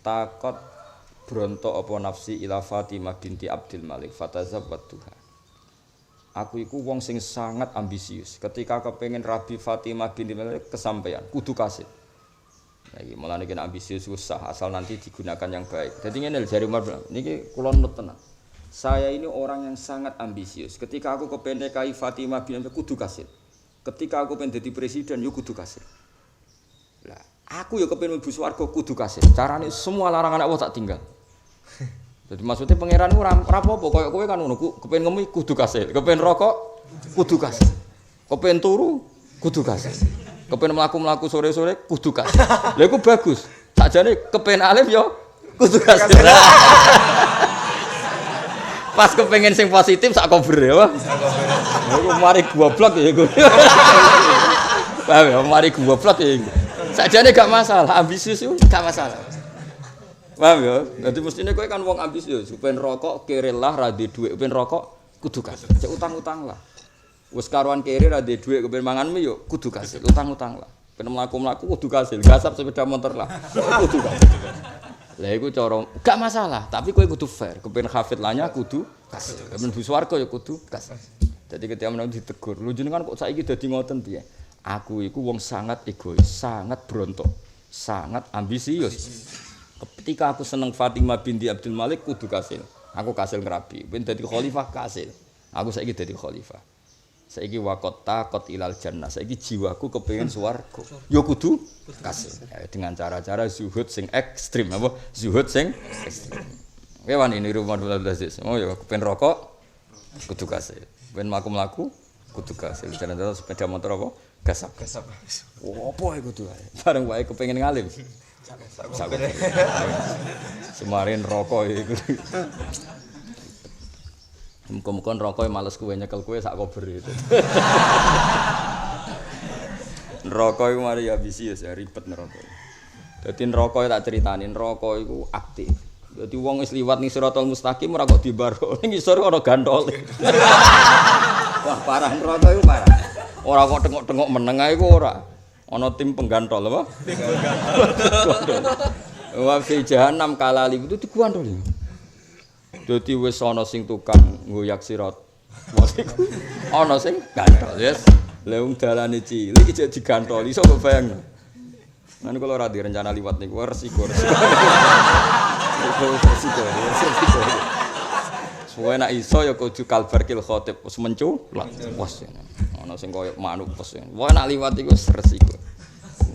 Takot bronto apa nafsi ila Fatimah binti Abdul Malik fatazawwatuha. Aku iku wong sing sangat ambisius. Ketika kepengin Rabi Fatimah binti Malik kesampaian kudu kasih. Nah iki mulane kena ambisius susah asal nanti digunakan yang baik. Dadi ngene jare Umar niki kula nut tenan. Saya ini orang yang sangat ambisius. Ketika aku kepengin nikahi Fatimah binti kudu kasih. Ketika aku pengen jadi presiden, yo kudu kasih. Lah, aku yo kepengin mlebu swarga kudu kasih. Carane semua larangan Allah tak tinggal. Jadi maksudnya pangeran ora apa-apa koyo kowe kan ngono, kepengin ngemi kudu kasih. Kepengin rokok kudu kasih. Kepengin turu kudu kasih. Kepengin mlaku-mlaku sore-sore kudu kasih. Lha iku bagus. Sakjane kepengin alim yo kudu kasih. Pas kepengen sing positif sak cover ya, Pak. Iku mari goblok ya iku. Paham ya, mari goblok ya iku. Sakjane gak masalah, ambisius itu gak masalah. Paham ya? Dadi mestine kowe kan wong ambisius, pengen rokok kere lah ra di dhuwit, pengen rokok kudu kasih. Cek utang-utang lah. Wis karuan kere ra di dhuwit kepen mangan mie yo kudu kasih, utang-utang lah. Pengen mlaku-mlaku kudu kasih, gasap sepeda motor lah. Kudu kasih. Lah iku cara gak masalah, tapi kowe kudu fair. Kepen hafid lanya kudu kasih. Kepen bu swarga ya kudu kasih. Jadi ketika menawa ditegur, lu jenengan kok saiki dadi ngoten piye? Aku iku wong sangat egois, sangat bronto, sangat ambisius. Ketika aku seneng Fatimah binti Abdul Malik kudu kasil. Aku kasil ngerabi, ben dadi khalifah kasil. Aku saiki dadi khalifah. Saiki waqata qat ilal jannah. Saiki jiwaku kepengin swarga. Ya kudu kasih. Ya, dengan cara-cara zuhud sing ekstrim apa? Zuhud sing ekstrim. Kowe wani niru Umar bin Abdul Aziz. Oh ya kepengin rokok kudu kasih. Ben mlaku-mlaku kudu kasih. Jalan-jalan sepeda motor apa? gasap. Apa iku tuh? Bareng wae kepengin ngalim. Sakober. Semarin rokok iku. Muga-muga rokok males kowe nyekel kowe sak kober itu. Neraka iku mari ambisius ya ribet neraka. Dadi neraka tak critani, neraka iku aktif. Dadi wong wis liwat ning Siratal Mustaqim ora kok dibarok ning isor ana gantole. Wah parah neraka iku parah. Ora kok tengok-tengok meneng ae iku ora. Ana tim penggantol apa? Tim penggantol. Wa fi jahannam kalali itu digantoli. Dadi wis ana sing tukang ngoyak sirat. Ana sing gantol, yes. Lah wong dalane cilik iki digantoli iso kok bayang. Lan kula ora direncana liwat niku resiko. Resiko. Suwe nek iso ya kudu kalbarkil khotib wis menculak. Wes ana sing koyo manuk pes. Wae nek liwat iku resiko.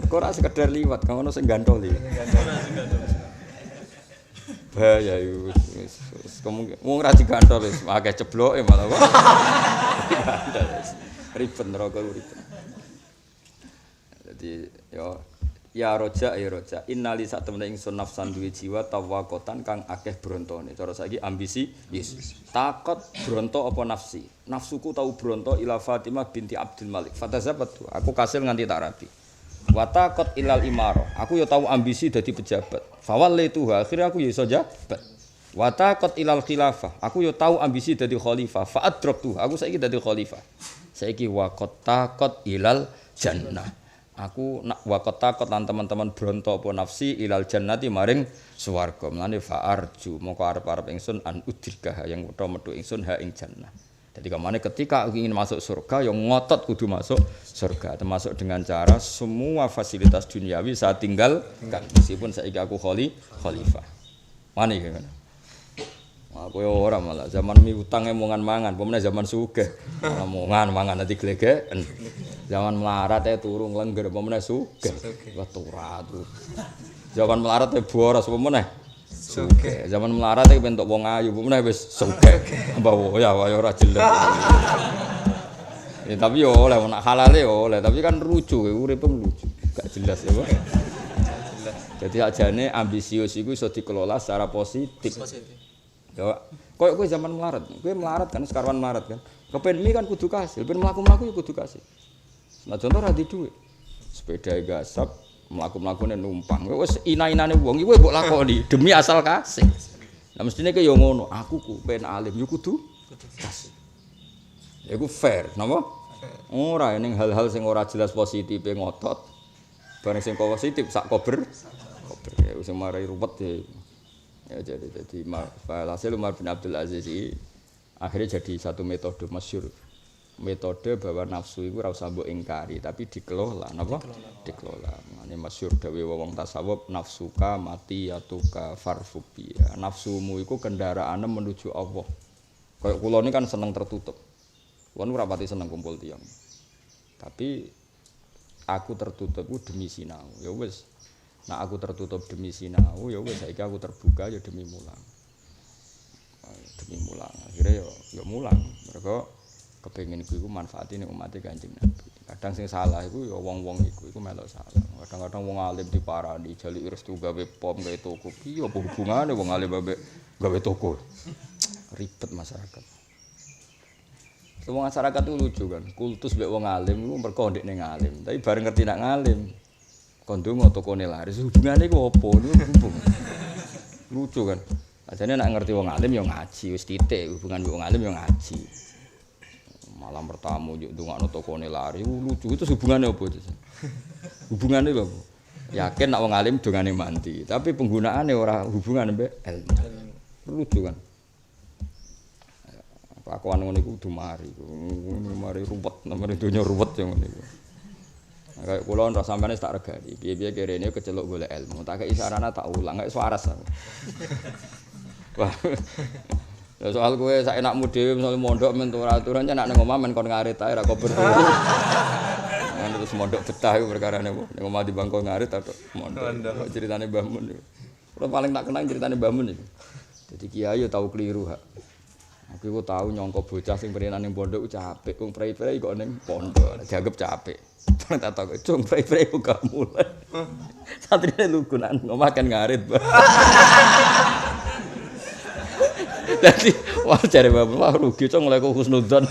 Kok ora sekedar liwat, kang ana sing gantoli. Bahaya iku wis wong ra digantol wis akeh cebloke malah kok. Ribet neraka ribet. Jadi ya roja innali sak temene ingsun nafsan duwe jiwa tawaqotan kang akeh brontone. Cara saiki ambisi yes. Takot bronto apa nafsi? Nafsuku tau bronto ila Fatimah binti Abdul Malik. Fatazabatu, aku kasil nganti tak rabi. Wa taqot ilal imaro. Aku ya tau ambisi dadi pejabat. Fawallaitu akhire aku ya iso jabat. Wa taqot ilal khilafah. Aku ya tau ambisi dadi khalifah. Fa adraktu, aku saiki dadi khalifah. Saiki waqat taqot ilal jannah. Aku nak waqat taqot lan teman-teman bronto apa nafsi ilal jannati maring swarga. Mulane fa arju moko arep-arep ingsun an udrikah yang utawa metu ingsun ha ing jannah. Jadi kemana ketika aku ingin masuk surga yang ngotot kudu masuk surga termasuk dengan cara semua fasilitas duniawi saya tinggalkan meskipun saiki aku khalifah. Mane kan. Aku ya ora malah zaman mi utang mangan-mangan, pemene zaman sugih. Mangan nanti glegeken. Zaman melarat turu nglengger pemene sugih. Wah turat. Zaman melarat boros pemene sugih. Zaman melarat ben tok wong ayu pemene wis sugih. Mbah ya ora jelas. Ya tapi yo oleh nak halale yo oleh, tapi kan lucu uripe lucu. Gak jelas ya, Pak. Jadi ajane ambisius iku iso dikelola secara positif. Ya, koyo kowe zaman melarat. Kowe melarat kan sekarwan melarat kan. Kepen mi kan kudu kasil, ben mlaku-mlaku ya kudu kasil. Senajan ora di dhuwit. Sepeda gasap, mlaku-mlakune numpang. Kowe wis ina-inane wong iki mbok lakoni demi asal kasil. Lah mestine ke yo ngono, aku ku pen alim yo kudu kasil. Ya iku fair, napa? Ora ning hal-hal sing ora jelas positif ngotot. Bareng sing positif sak kober. Ya wis marai ruwet ya. Ya jadi hasil Umar bin Abdul Aziz ini akhirnya jadi satu metode masyhur. Metode bahwa nafsu itu ora usah mbok ingkari tapi dikelola, napa? Dikelola. Mane masyhur dawuh wong tasawuf nafsuka mati yatuka farfubi. Nafsumu iku kendaraane menuju Allah. Kayak kula ini kan seneng tertutup. Kula ora pati seneng kumpul tiyang. Tapi aku tertutup ku demi sinau. Ya wis. Nah aku tertutup demi sinau, ya wis saiki aku terbuka ya demi mulang. Demi mulang. Akhirnya ya mulang. Mergo kepengin iku manfaatine umat Kanjeng Nabi. Kadang sing salah iku ya wong-wong iku melok salah. Kadang-kadang wong alim diparani jalik restu gawe pom gawe toko. Piye apa hubungane wong alim gawe toko? Ribet masyarakat. Wong masyarakat itu lucu kan. Kultus mbek wong alim iku mergo ndekne ngalim. Tapi bareng ngerti nak ngalim kondongo tokone laris hubungane iku apa niku lucu kan ajane nek ngerti wong alim ya ngaji wis titik hubungan wong alim ya ngaji malam bertamu yo ndongakno tokone laris lucu itu hubungane apa itu hubungane apa yakin nek wong alim dongane mandi tapi penggunaane ora hubungan mbek ilmu lucu kan kelakuan ngono iku kudu mari ruwet nomor donya ruwet yo ngene iku. Kayak kula ora sampeyan tak regani. Piye-piye kerene keceluk golek ilmu. Tak kei sarana tak ulang kayak suaras. Wah. Ya soal kowe sak enakmu dhewe misale mondok men aturan nek nang omah men kon ngarit ae ra kober. Kan terus mondok betah iku perkarane ning omah di bangko ngarit atau mondok. Ceritane Mbah Mun iku. Kula paling tak kenang ceritane Mbah Mun iku. Dadi kiai yo tau kliru hak. Aku tau nyangka bocah sing perenan ning pondok capek, wong prei-prei kok ning pondok dianggap capek. Tak takok, "Cung, prei-prei kok gak mulai." Santrine lugu nak ngomah kan ngarit. Dadi wah jare bapak wah rugi cung mulai kok husnudzon.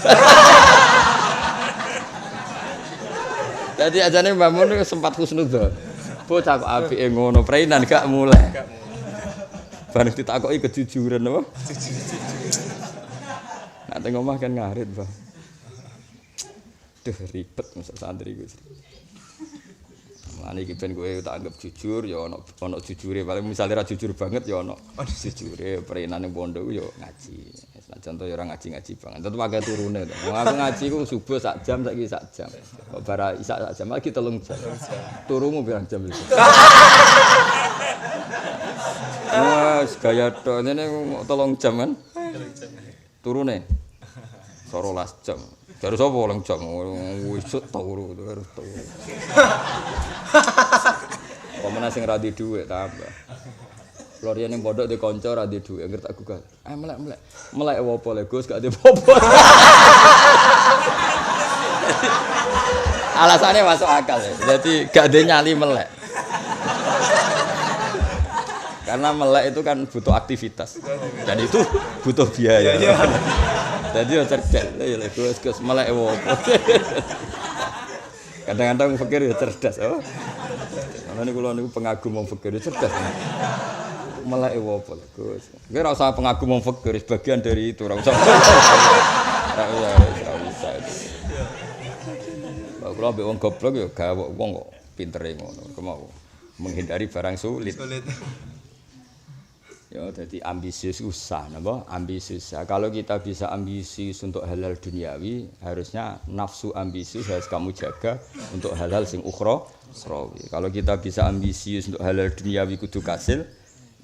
Dadi ajane Mbah Mun sempat husnudzon. Bocah kok apike ngono, preinan gak mulai. Bareng ditakoki kejujuran apa? Nak teng omah kan ngarit, Bang. Duh ribet masuk santri ku. Mulane iki ben kowe tak anggap jujur ya ana jujure, paling misale ra jujur banget ya ana jujure, prenane pondok ya ngaji. Contoh ya ora ngaji-ngaji banget. Tetep akeh turune to. Wong aku ngaji ku subuh sak jam saiki sak jam. Kok bara isak sak jam lagi 3 jam. Turumu pirang jam iki. Wah, gaya tok ngene 3 jam kan. Turune 12 jam. Jare sapa 8 jam wis turu terus turu. Pemene sing ra di dhuwit tambah. Lorian ning pondok di kanca ra di dhuwit anggere tak gugal. Melek. Melek opo le Gus gak di apa-apa. Alasannya masuk akal ya. Jadi gak ada nyali melek. Karena melek itu kan butuh aktivitas. Dan itu butuh biaya. Jadi ya cerdas. Ya Gus melek opo. Kadang-kadang pikir ya cerdas, oh. Karena kula niku pengagum wong fikir cerdas. Melek opo Gus. Kowe ora usah pengagum wong fikir, bagian dari itu ora usah. Ora usah itu. Kula mbek wong goblok ya gawok wong kok pintere ngono. Kemau menghindari barang sulit. Ya, jadi ambisius usah, napa? Ambisius. Kalau kita bisa ambisius untuk halal duniawi, harusnya nafsu ambisius harus kamu jaga untuk halal sing ukhrawi. Kalau kita bisa ambisius untuk halal duniawi kudu kasil,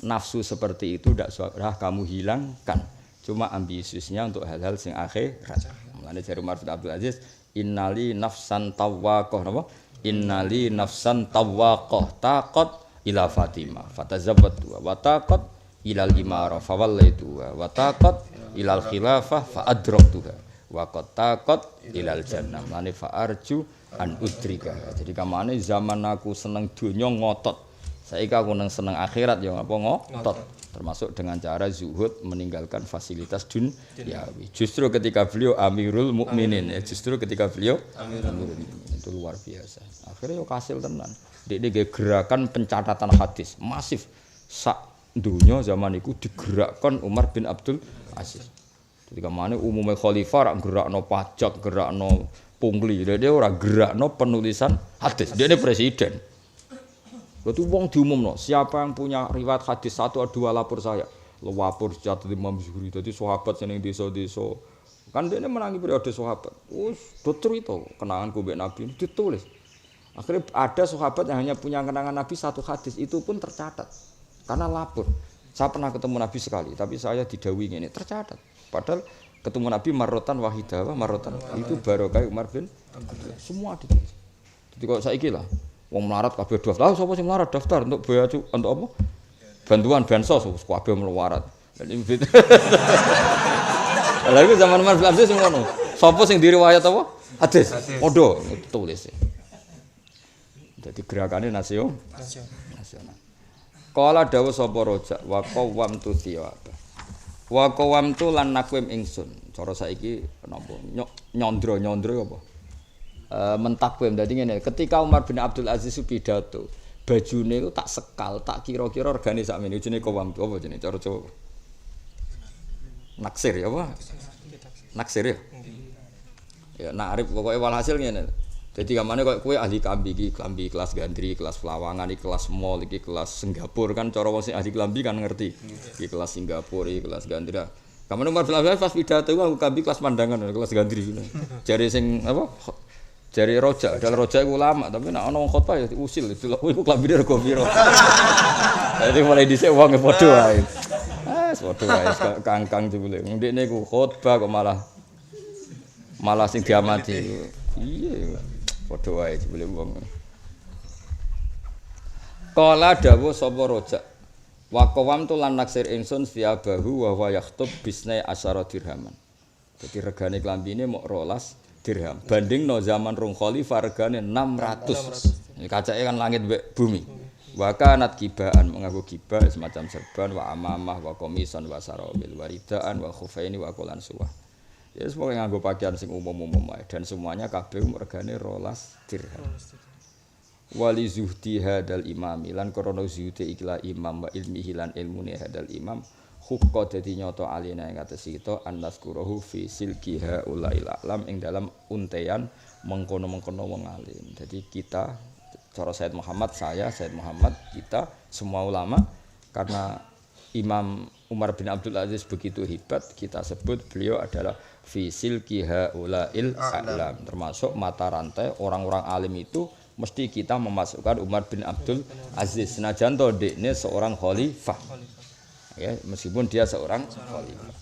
nafsu seperti itu ndak usah kamu hilangkan. Cuma ambisiusnya untuk halal sing akhirat. Mulane jare Umar bin Abdul Aziz, "Innali nafsan tawwaqah," napa? "Innali nafsan tawwaqah taqat ila Fatimah, fatazawwatu wa taqat ilal imara fawallaitu wa taqat ilal khilafah fa adraktuha wa qad taqat ilal jannah lane fa arju an udrika." Jadi kamane zaman aku seneng donya ngotot, saiki aku seneng akhirat ya apa ngotot, termasuk dengan cara zuhud meninggalkan fasilitas duniawi. Justru ketika beliau Amirul Mukminin justru ketika beliau Amirul Mukminin itu luar biasa. Akhirnya yo kasil tenan. Dia gerakan pencatatan hadis masif sak dunia zaman itu digerakkan Umar bin Abdul Aziz. Jadi kemana umumnya khalifah rak gerakno pajak, gerakno pungli, dia ora gerakno penulisan hadis. Dia ini presiden. Berarti wong diumumno, siapa yang punya riwayat hadis 1 atau 2 lapor saya. Lapor catat Imam Zuhri. Jadi sahabat seneng desa-desa. Kan dia menangi periode sahabat. Wis do cerita kenanganku mbek Nabi ditulis. Akhirnya ada sahabat yang hanya punya kenangan Nabi 1 hadis, itu pun tercatat. Karena lapor, saya pernah ketemu Nabi sekali, tapi saya didhawuhi ini tercatat. Padahal ketemu Nabi marrotan wahidah, marrotan itu barokah Umar bin Abdul. Semua ditulis. Jadi kalau saiki lah, wong melarat kabeh daftar. Sapa sing melarat daftar untuk biaya untuk apa? Bantuan bansos kabeh melarat. Lah iku zaman Umar bin Abdul sing ngono. Sapa sing diriwayat apa? Hadis. Podo tulis. Jadi gerakannya nasional. Kala dawuh sapa rojak wa qawamtu thiyaba. Wa qawamtu lan nakwim ingsun. Cara saiki napa? Nyondro apa? Mentakwim. Dadi ngene, ketika Umar bin Abdul Aziz pidato, bajune itu tak sekal, tak kira-kira regane sakmene. Jenenge qawamtu apa jenenge cara Jawa? Naksir ya apa? Naksir ya. Ya nakrif pokoke walhasil ngene. Jadi kamane kowe ahli klambi iki, klambi kelas gandri, kelas Pelawangan, iki kelas mall, iki kelas Singapura kan cara wong sing ahli klambi kan ngerti. Iki kelas Singapura, iki kelas gandri. Kamane Umar bin Abdul pas pidato aku klambi kelas pandangan, kelas gandri ngono. Jare sing apa? Jare rojak, dal rojak iku ulama, tapi nek ana wong khotbah ya usil itu lho iku klambine rego piro. Jadi mulai dhisik wong padha wae. Padha wae kangkang jebule. Ndekne iku khotbah kok malah sing diamati. Iya. Padha wae jebule wong. Kala dawuh sapa rojak. Wa qawam tu lan naksir ingsun siabahu wa wa yahtub bisnai asyara dirhaman. Dadi regane klambine mok 12 dirham. Bandingno zaman rong khalifah regane 600. Kacake kan langit mbek bumi. Wa kanat kibaan menganggo kibah semacam serban wa amamah wa komisan wa sarawil waridaan wa khufaini wa qulan suwah. Ya semua nganggo pakaian sing umum-umum wae dan semuanya kabeh regane 12 dirham. Wali zuhdi hadal imam lan krana zuhdi ikla imam wa ilmihi lan ilmune hadal imam hukka dadi nyata alina ing atas kita annaskuruhu fi silkiha ulail alam ing dalam untean mengkono-mengkono wong alim. Jadi kita cara Said Muhammad, saya Said Muhammad, kita semua ulama karena Imam Umar bin Abdul Aziz begitu hebat, kita sebut beliau adalah fi silkiha ulail alam, termasuk mata rantai orang-orang alim itu mesti kita memasukkan Umar bin Abdul Aziz. Senajan to dekne seorang khalifah. Ya, meskipun dia seorang khalifah.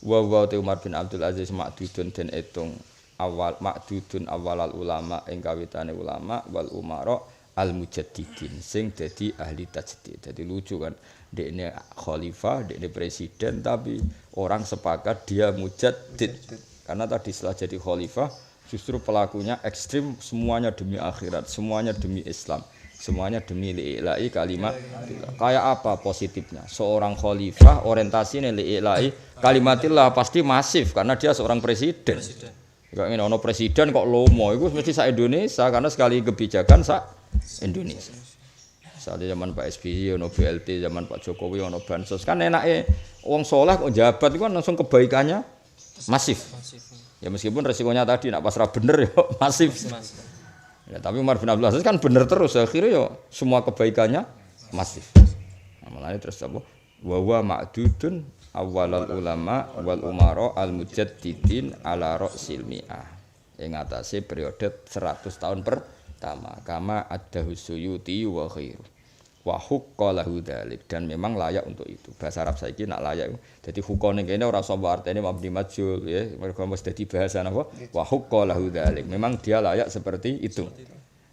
Wa Umar bin Abdul Aziz ma'dudun den etung awal ma'dudun awalal ulama ing kawitane ulama wal umara al mujaddidin sing dadi ahli tajdid. Dadi lucu kan, dekne khalifah, dekne presiden tapi orang sepakat dia mujaddid. Karena tadi setelah jadi khalifah justru pelakunya ekstrim, semuanya demi akhirat, semuanya demi Islam. Semuanya demi li'ilai kalimat. Kayak apa positifnya? Seorang khalifah orientasinya li'ilai kalimatillah pasti masif karena dia seorang presiden. Enggak ngene ono presiden kok lomo iku mesti sak Indonesia karena sekali kebijakan sak Indonesia. Saat zaman Pak SBY ono BLT, zaman Pak Jokowi ono bansos. Kan enake wong saleh kok jabat iku kan langsung kebaikannya masif. Ya meskipun resikonya tadi nak pasrah bener ya masif. Ya, tapi Umar bin Abdul Aziz kan bener terus akhirnya ya semua kebaikannya masif. Nah, mulane terus apa? Wa huwa ma'dudun awwalul ulama wal umara al mujaddidin ala ra'sil mi'ah. Ing atase periode 100 tahun pertama. Kama addahu Suyuti wa khairu. Wa hukka lahu dzalik dan memang layak untuk itu. Bahasa Arab saiki nak layak. Jadi hukone kene ora sapa artine mabni majhul ya, mergo mesti dadi bahasa napa? Wa hukka lahu dzalik. Memang dia layak seperti itu.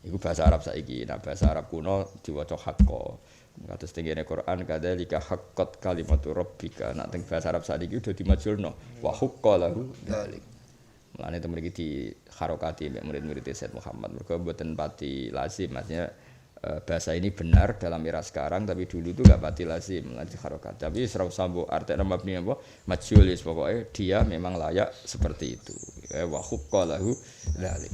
Iku bahasa Arab saiki. Nah, bahasa Arab kuno diwaca haqqa. Kados tengene Quran kadzalika haqqat kalimatu rabbika. Nak teng bahasa Arab saiki udah dimajhulno. Wa hukka lahu dzalik. Mulane itu mriki di harokati murid-murid Said Muhammad. Mergo mboten pati lazim maksudnya bahasa ini benar dalam era sekarang tapi dulu itu enggak pati lazim nanti harokat. Tapi serau sambo artinya mabni apa? Majhul ya pokoknya dia memang layak seperti itu. Wa hukka lahu dzalik.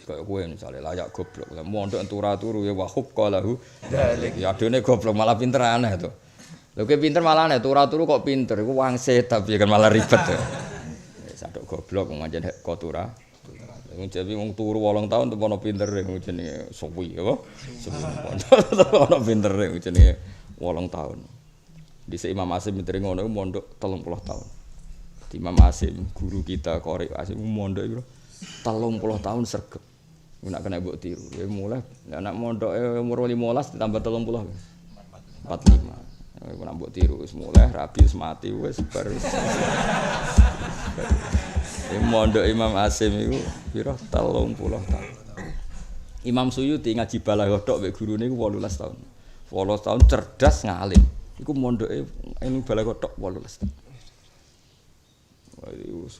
Kayak kowe misale layak goblok. Mondok turu ya wa hukka lahu dzalik. Ya adone goblok malah pinter aneh to. Lho kowe pinter malah aneh turu kok pinter iku wangse tapi kan malah ribet ya. Sadok goblok pancen kotura. Jadi wong turu 8 tahun tuh ono pinter jenenge suwi apa? Suwi. Ono pinter jenenge 8 tahun. Dhisik Imam Asim pinter ngono mondok 30 tahun. Imam Asim guru kita Qori Asim mondok iku 30 tahun sregep. Nek kena mbok tiru. Ya mulai anak mondok umur 15 ditambah 30. 45. Nek mbok tiru wis mulai rabi wis mati wis bar. Mondok Imam Asim iku pira 30 tahun. Imam Suyuti ngaji balaghah mek gurune iku 18 tahun. 18 tahun cerdas ngalim. Iku mondoke ilmu balaghah 18 tahun.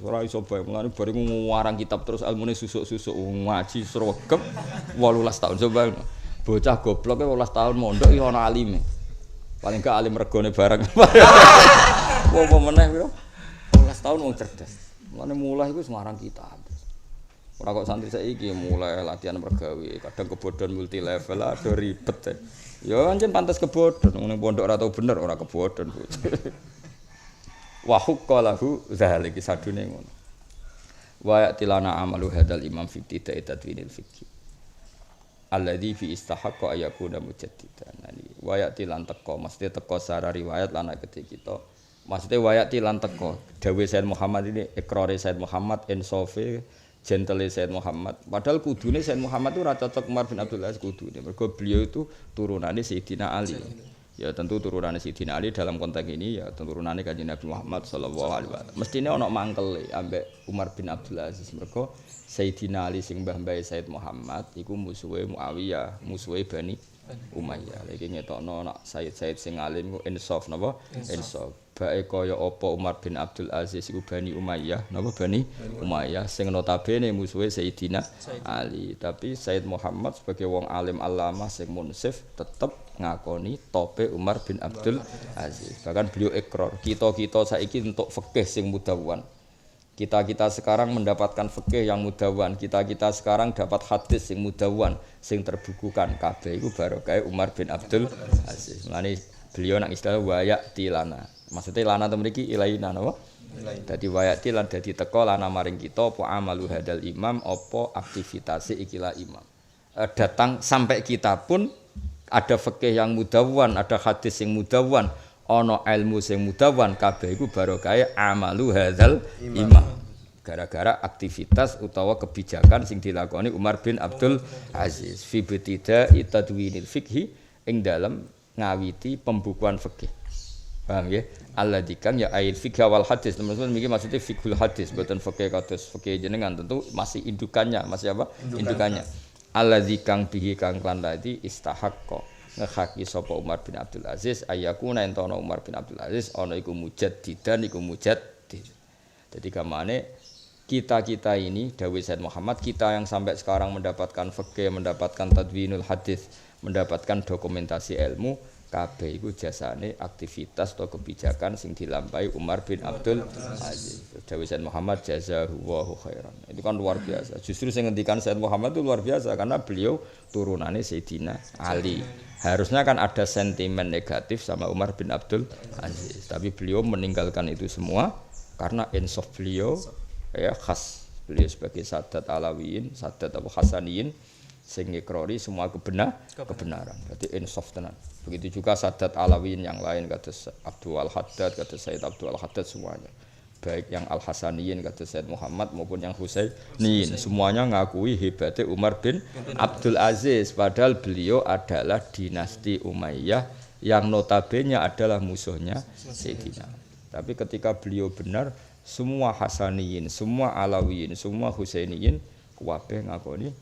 Ora iso bae mulane bareng ngarang kitab terus ilmune susuk-susuk ngaji sregep 18 tahun. Coba bocah goblok 18 tahun mondok iki ana alime. Paling gak alim regane bareng. Apa meneh pira? 18 tahun wong cerdas. Mulane mulai iku semarang kitab. Ora kok santri saiki mulai latihan mergawe, kadang kebodhon multi level ada ribet. Ya pancen pantes kebodhon, ning pondok ora tau bener ora kebodhon. Wa hukka lahu dzalik sadune ngono. Wa ya'tilana amalu hadal imam fi ibtida'i tadwinil fiqh. Alladzi fi istahaqqa ayakuna mujaddidan. Wa ya'tilan teko mesti teko secara riwayat lan kita. Maksudnya wayati lan teko dawuh Said Muhammad ini ikrare Said Muhammad insofe gentle Said Muhammad padahal kudune Said Muhammad itu ora cocok Umar bin Abdul Aziz kudune mergo beliau itu turunane Sayyidina Ali ya tentu turunane Sayyidina Ali dalam konteks ini ya turunane Kanjeng Nabi Muhammad sallallahu alaihi wasallam mestine ana mangkele ambek Umar bin Abdul Aziz mergo Sayyidina Ali sing mbah-mbahe Said Muhammad iku musuhe Muawiyah musuhe Bani Umayyah. Iki ngetokno nak Said sing alim ku insaf napa? Insaf. Bae kaya apa Umar bin Abdul Aziz iku Bani Umayyah, napa Bani Umayyah sing notabene musuhe Sayyidina Ali. Tapi Said Muhammad sebagai wong alim allamah sing munsif tetep ngakoni tope Umar bin Abdul Aziz. Bahkan beliau ikrar, kita saiki entuk fikih sing mudawwan. Kita sekarang mendapatkan fikih yang mudawwan. Kita sekarang dapat hadis sing mudawwan, sing terbukukan kabeh iku barokah Umar bin Abdul Aziz. Mulane beliau nak istilah wayati lana. Maksudnya lana to mriki ilaina napa? Dadi wayati lan dadi teka lana maring kita apa amalu hadal imam apa aktivitasi ikilah imam. Datang sampai kita pun ada fikih yang mudawwan, ada hadis yang mudawwan, ana ilmu sing mudawwan kabeh iku barokah amalu hadzal imam. Gara-gara aktivitas utawa kebijakan sing dilakoni Umar bin Abdul Aziz fi ibtida'i tadwinil fiqhi ing dalam ngawiti pembukuan fikih. Paham nggih? Alladzi kang ya ail fiqh wal hadis. Teman-teman iki maksudnya fiqhul hadis, mboten fikih kados fikih jenengan tentu masih indukannya, masih apa? Indukannya. Alladzi kang bihi kang lan tadi istahaqqa ngehaki sapa Umar bin Abdul Aziz ayakuna entono Umar bin Abdul Aziz ana iku mujaddidan iku mujaddid. Jadi kamane kita ini dawuh Said Muhammad, kita yang sampai sekarang mendapatkan fikih, mendapatkan tadwinul hadis, mendapatkan dokumentasi ilmu kabeh iku jasane aktivitas atau kebijakan sing dilampahi Umar bin Abdul Aziz. Dawuh Said Muhammad jazakallahu khairan. Itu kan luar biasa. Justru sing ngendikan Said Muhammad itu luar biasa karena beliau turunannya Sayyidina Ali. Harusnya kan ada sentimen negatif sama Umar bin Abdul Aziz, tapi beliau meninggalkan itu semua karena insaf beliau ya khas beliau sebagai Sadat Alawiyin, Sadat Abu Hasaniyin sing ngikrori semua kebenaran. Berarti insaf tenan. Begitu juga Sadat Alawiyin yang lain kados Abdul Al-Haddad, kados Said Abdul Al-Haddad semuanya. Baik yang Al-Hasaniyin kados Said Muhammad maupun yang Husainiyin semuanya ngakui hebatnya Umar bin Abdul Aziz padahal beliau adalah dinasti Umayyah yang notabene adalah musuhnya Sayyidina. Tapi ketika beliau benar semua Hasaniyin, semua Alawiyin, semua Husainiyin kabeh ngakoni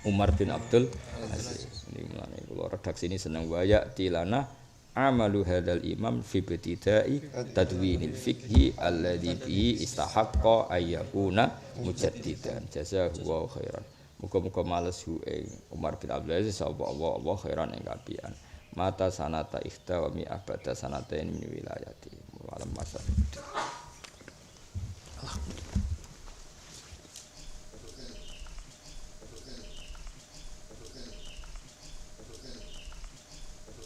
Umar bin Abdul Aziz. Ini mulane kula redaksi ini seneng waya tilana amalu hadzal imam fi ibtida'i tadwinil fiqhi alladzi bi istahaqqa ayyakuna mujaddidan. Jazakallahu khairan. Muga-muga males Umar bin Abdul Aziz Allah khairan ing kapian. Mata sanata ikhta wa mi abada sanata min wilayati. Walam masa.